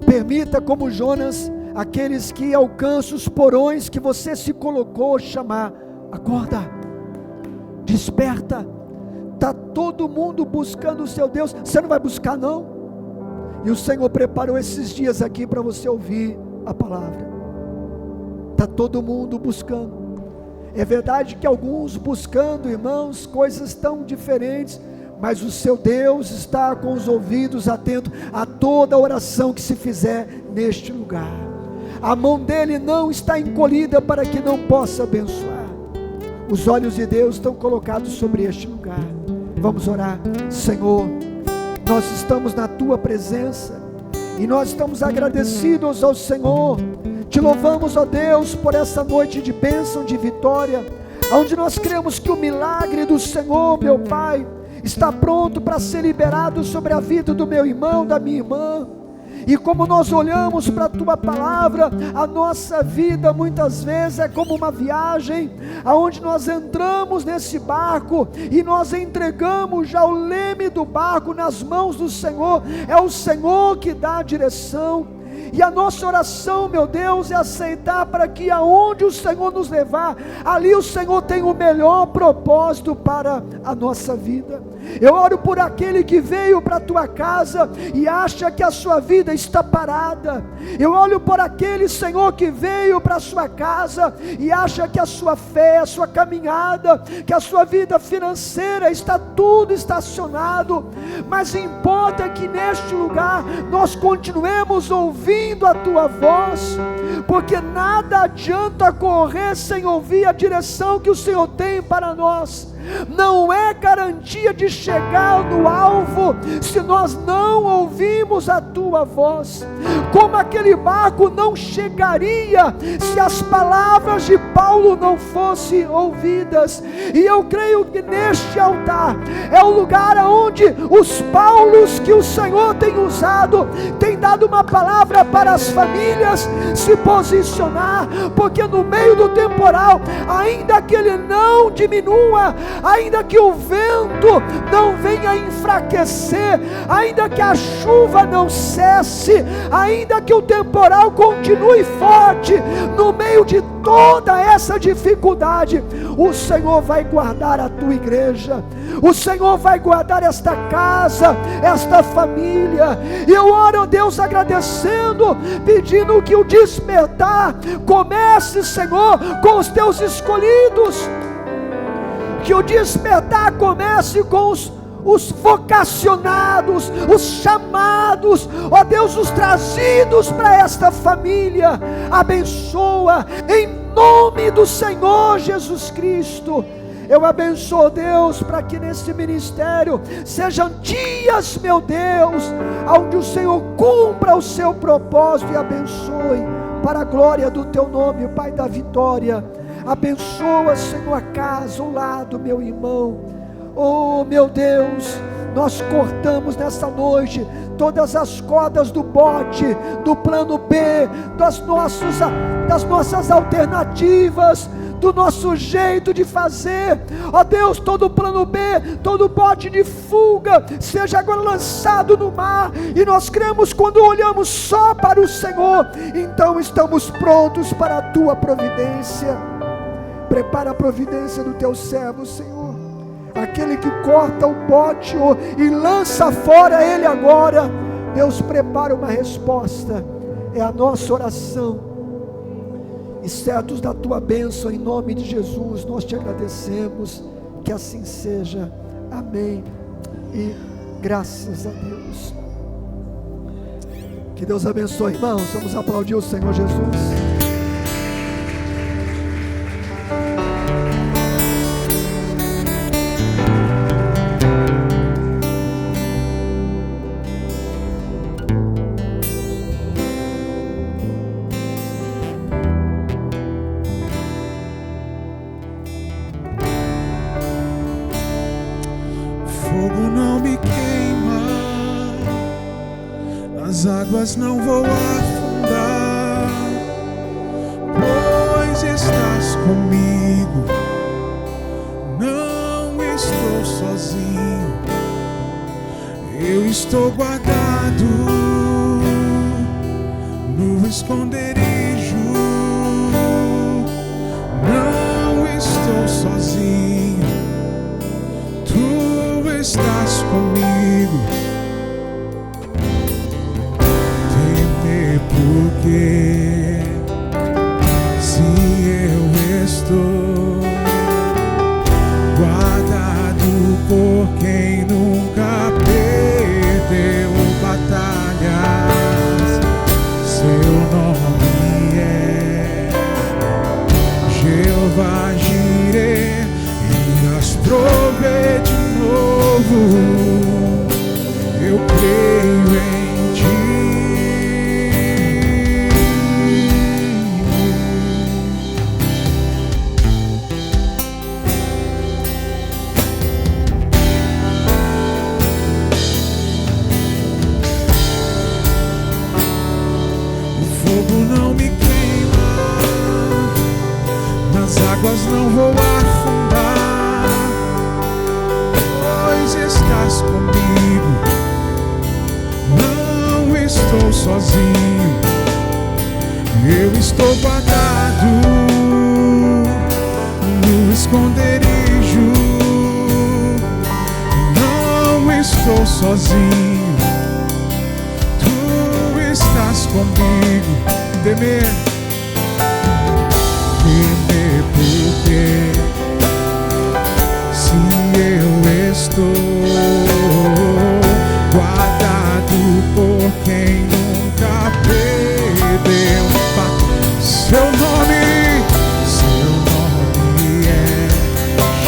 Permita, como Jonas, aqueles que alcançam os porões que você se colocou, chamar: acorda, desperta. Está todo mundo buscando o seu Deus, você não vai buscar não? E o Senhor preparou esses dias aqui para você ouvir a palavra. Está todo mundo buscando. É verdade que alguns buscando, irmãos, coisas tão diferentes, mas o seu Deus está com os ouvidos atentos a toda oração que se fizer neste lugar. A mão dele não está encolhida para que não possa abençoar. Os olhos de Deus estão colocados sobre este lugar. Vamos orar. Senhor, nós estamos na tua presença e nós estamos agradecidos ao Senhor. Te louvamos, ó Deus, por essa noite de bênção, de vitória, onde nós cremos que o milagre do Senhor, meu Pai, está pronto para ser liberado sobre a vida do meu irmão, da minha irmã. E como nós olhamos para a tua palavra, a nossa vida muitas vezes é como uma viagem, aonde nós entramos nesse barco e nós entregamos já o leme do barco nas mãos do Senhor. É o Senhor que dá a direção. E a nossa oração, meu Deus, é aceitar para que aonde o Senhor nos levar, ali o Senhor tem o melhor propósito para a nossa vida. Eu oro por aquele que veio para a tua casa e acha que a sua vida está parada. Eu olho por aquele, Senhor, que veio para a sua casa e acha que a sua fé, a sua caminhada, que a sua vida financeira está tudo estacionado. Mas importa que neste lugar nós continuemos ouvindo a tua voz, porque nada adianta correr sem ouvir a direção que o Senhor tem para nós. Não é garantia de chegar no alvo se nós não ouvimos a tua voz. Como aquele barco não chegaria se as palavras de Paulo não fossem ouvidas. E eu creio que neste altar é o lugar onde os Paulos que o Senhor tem usado, tem dado uma palavra para as famílias se posicionar, porque no meio do temporal, ainda que ele não diminua, ainda que o vento não venha enfraquecer, ainda que a chuva não cesse, ainda que o temporal continue forte, no meio de toda essa dificuldade, o Senhor vai guardar a tua igreja, o Senhor vai guardar esta casa, esta família. E eu oro a Deus agradecendo, pedindo que o despertar comece, Senhor, com os teus escolhidos, que o despertar comece com os vocacionados, os chamados, ó Deus, os trazidos para esta família. Abençoa em nome do Senhor Jesus Cristo. Eu abençoo, Deus, para que nesse ministério sejam dias, meu Deus, onde o Senhor cumpra o seu propósito e abençoe para a glória do teu nome, Pai da vitória. Abençoa, Senhor, a casa, o lado, meu irmão. Oh, meu Deus, nós cortamos nessa noite todas as cordas do bote, do plano B, das nossas alternativas, do nosso jeito de fazer. Ó Deus, todo plano B, todo bote de fuga, seja agora lançado no mar, e nós cremos quando olhamos só para o Senhor, então estamos prontos para a tua providência. Prepara a providência do teu servo, Senhor, aquele que corta o bote e lança fora ele agora. Deus, prepara uma resposta, é a nossa oração, e certos da tua bênção, em nome de Jesus, nós te agradecemos, que assim seja, amém, e graças a Deus. Que Deus abençoe, irmãos. Vamos aplaudir o Senhor Jesus. As águas não vou afundar, pois estás comigo, não estou sozinho, eu estou guardado no esconderijo, não estou sozinho, tu estás comigo. Porque se eu estou guardado por quem nunca perdeu batalhas, seu nome é Jeová Jireh, irás prover de novo, eu creio em ti. Não vou afundar, pois estás comigo, não estou sozinho, eu estou guardado no esconderijo, não estou sozinho, tu estás comigo. Temer, porque se eu estou guardado por quem nunca perdeu, seu nome é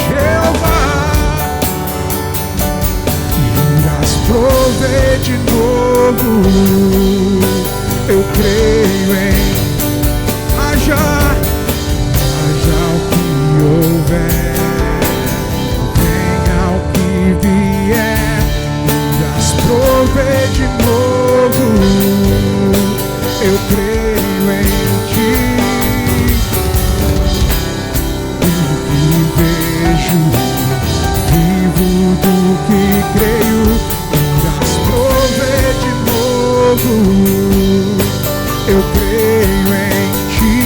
Jeová, irás prover de novo, eu creio em haja o que houver, venha o que vier, irás prover de novo, eu creio em ti. O que vejo novo. Eu creio em Ti.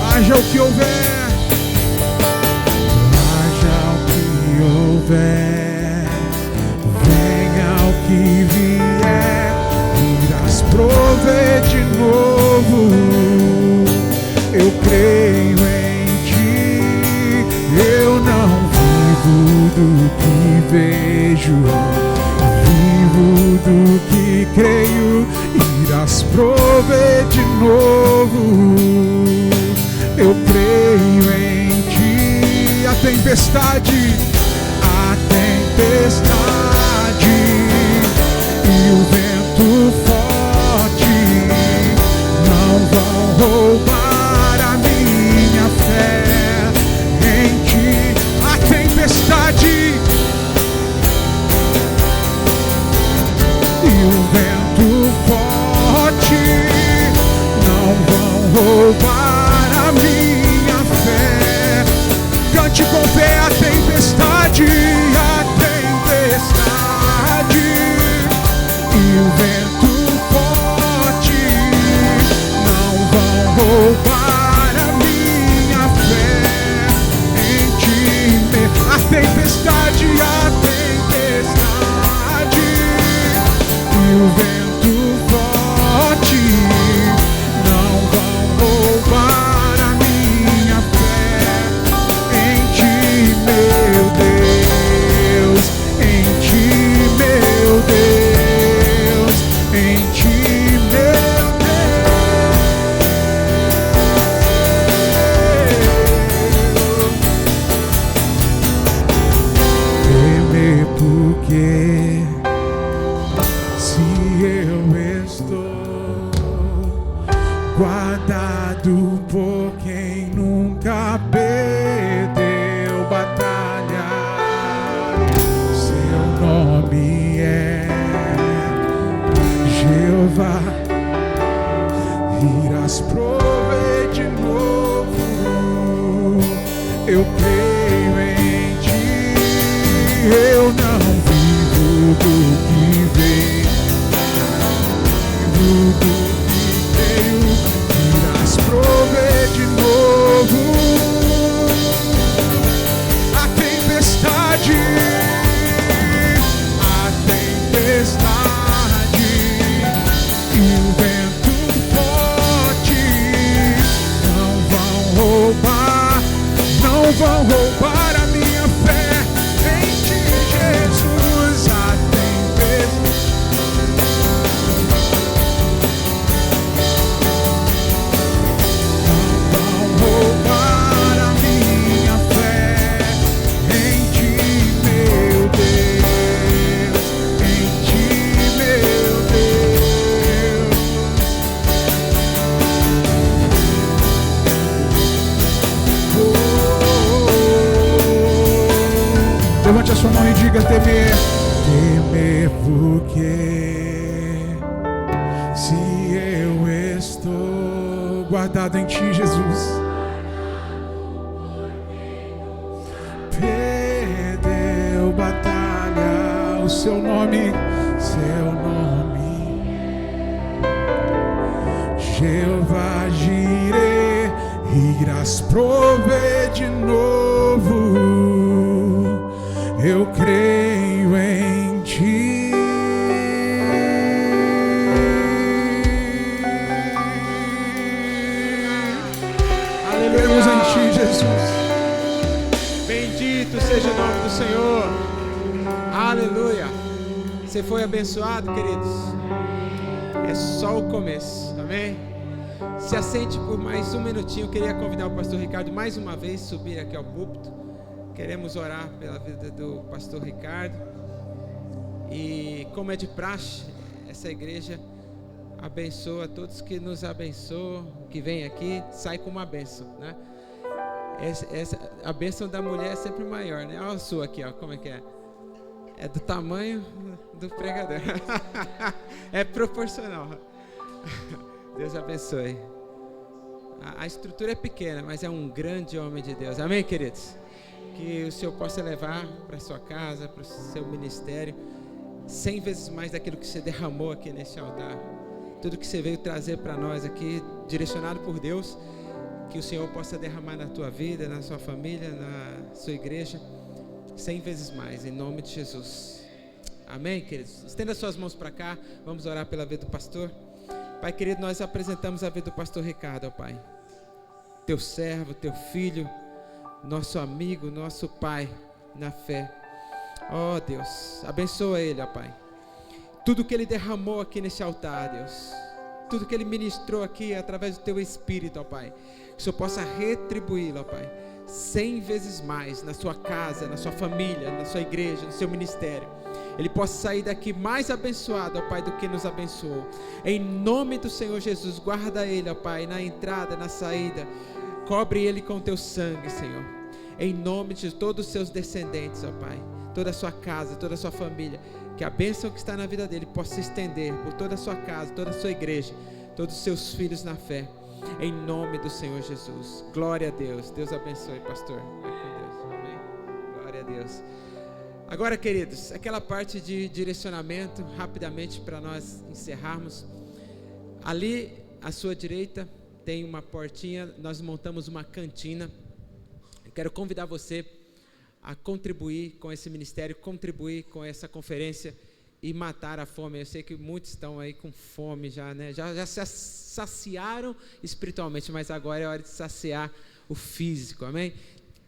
Haja o que houver, haja o que houver, venha o que vier, irás prover de novo. Eu creio em Ti, eu não vivo do que vejo, vivo do que creio, irás prover de novo. Eu creio em Ti. A tempestade e o vento forte não vão roubar a minha fé em Ti. A tempestade e o vento forte não vão roubar a minha fé. Cante com fé. A tempestade e o vento forte não vão roubar a minha fé em Ti. A tempestade e o vento forte não vão roubar a minha fé em Ti, meu Deus, em Ti, meu Deus, em Ti, meu Deus. Temer porque se eu estou guardado por quem nunca perdeu batalha, Seu nome é Jeová, irás prover de novo. Eu creio em Ti, eu não vivo do que vejo, vivo do que creio, irás prover de novo. A tempestade e o vento forte não vão roubar a minha fé em Ti, Jesus. A tempestade não vão roubar a minha fé em Ti, meu Deus, em Ti, meu Deus. Levante a sua mão e diga: temer, temer porque se eu estou guardado em Ti, Jesus, perdeu batalha, o Seu nome, Jeová Jireh, irás prover de novo. Eu creio em Ti. Aleluia. Cremos em Ti, Jesus. Bendito seja o nome do Senhor. Aleluia. Você foi abençoado, queridos? É só o começo, amém? Se assente por mais um minutinho. Eu queria convidar o pastor Ricardo mais uma vez a subir aqui ao púlpito. Queremos orar pela vida do pastor Ricardo. E como é de praxe, essa igreja abençoa todos que nos abençoam, que vem aqui, sai com uma bênção, né? A bênção da mulher é sempre maior, né? Olha a sua aqui, ó, como é que é? É do tamanho do pregador. É proporcional. Deus abençoe. A estrutura é pequena, mas é um grande homem de Deus. Amém, queridos? Que o Senhor possa levar para a sua casa, para o seu ministério, 100 vezes mais daquilo que você derramou aqui nesse altar. Tudo que você veio trazer para nós aqui, direcionado por Deus, que o Senhor possa derramar na tua vida, na sua família, na sua igreja, 100 vezes mais, em nome de Jesus. Amém, queridos? Estenda suas mãos para cá, vamos orar pela vida do pastor. Pai querido, nós apresentamos a vida do pastor Ricardo, ó Pai. Teu servo, teu filho, nosso amigo, nosso pai na fé. Ó Deus, abençoa ele, ó Pai. Tudo que ele derramou aqui nesse altar, Deus, tudo que ele ministrou aqui através do teu Espírito, ó Pai, que o Senhor possa retribuí-lo, ó Pai, 100 vezes mais na sua casa, na sua família, na sua igreja, no seu ministério. Ele possa sair daqui mais abençoado, ó Pai, do que nos abençoou. Em nome do Senhor Jesus, guarda ele, ó Pai, na entrada, na saída. Cobre ele com teu sangue, Senhor. Em nome de todos os seus descendentes, ó Pai, toda a sua casa, toda a sua família. Que a bênção que está na vida dele possa se estender por toda a sua casa, toda a sua igreja, todos os seus filhos na fé. Em nome do Senhor Jesus. Glória a Deus. Deus abençoe, pastor. Vai com Deus. Amém. Glória a Deus. Agora, queridos, aquela parte de direcionamento, rapidamente para nós encerrarmos. Ali, à sua direita, tem uma portinha, nós montamos uma cantina. Eu quero convidar você a contribuir com esse ministério, contribuir com essa conferência e matar a fome. Eu sei que muitos estão aí com fome já, né? Já se saciaram espiritualmente, mas agora é hora de saciar o físico, amém?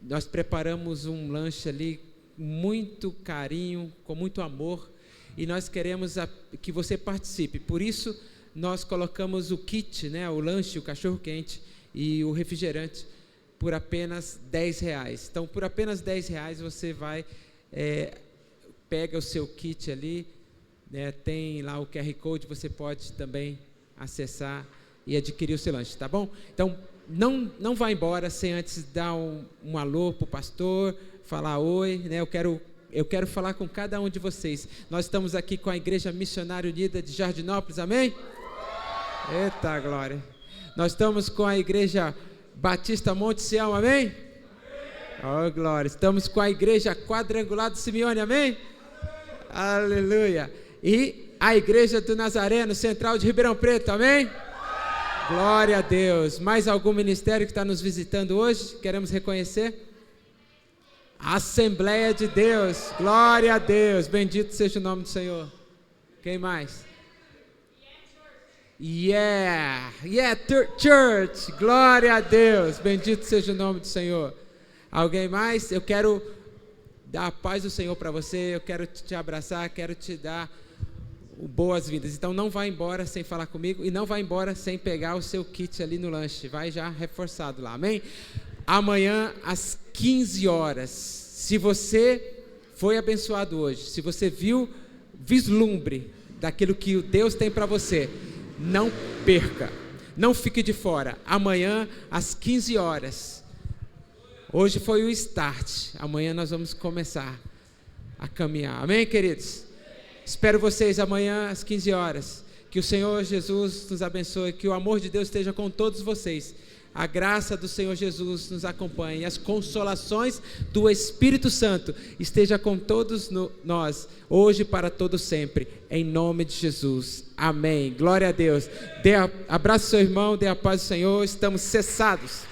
Nós preparamos um lanche ali, muito carinho, com muito amor, e nós queremos que você participe. Por isso, nós colocamos o kit, né? O lanche, o cachorro-quente e o refrigerante, por apenas R$10. Então, por apenas R$10 você vai, pega o seu kit ali, né, tem lá o QR Code, você pode também acessar e adquirir o seu lanche, tá bom? Então, não vá embora sem antes dar um alô para o pastor, falar oi, né? Eu quero falar com cada um de vocês. Nós estamos aqui com a Igreja Missionária Unida de Jardinópolis, amém? Eita glória! Nós estamos com a Igreja Batista Monte Sião, amém? Oh, glória. Estamos com a Igreja Quadrangular do Simeone, amém? Aleluia. E a Igreja do Nazareno Central de Ribeirão Preto, amém? Glória a Deus. Mais algum ministério que está nos visitando hoje? Queremos reconhecer? Assembleia de Deus. Glória a Deus. Bendito seja o nome do Senhor. Quem mais? Yeah, church, glória a Deus, bendito seja o nome do Senhor. Alguém mais? Eu quero dar a paz do Senhor para você, eu quero te abraçar, quero te dar boas-vindas. Então não vá embora sem falar comigo e não vá embora sem pegar o seu kit ali no lanche, vai já reforçado lá, amém? Amanhã às 15 horas, se você foi abençoado hoje, se você viu vislumbre daquilo que o Deus tem para você, não perca, não fique de fora. Amanhã às 15 horas. Hoje foi o start. Amanhã nós vamos começar a caminhar. Amém, queridos? Espero vocês amanhã às 15 horas. Que o Senhor Jesus nos abençoe. Que o amor de Deus esteja com todos vocês. A graça do Senhor Jesus nos acompanhe. E as consolações do Espírito Santo esteja com todos nós, hoje e para todo sempre. Em nome de Jesus. Amém. Glória a Deus. Abraça seu irmão, dê a paz do Senhor. Estamos cessados.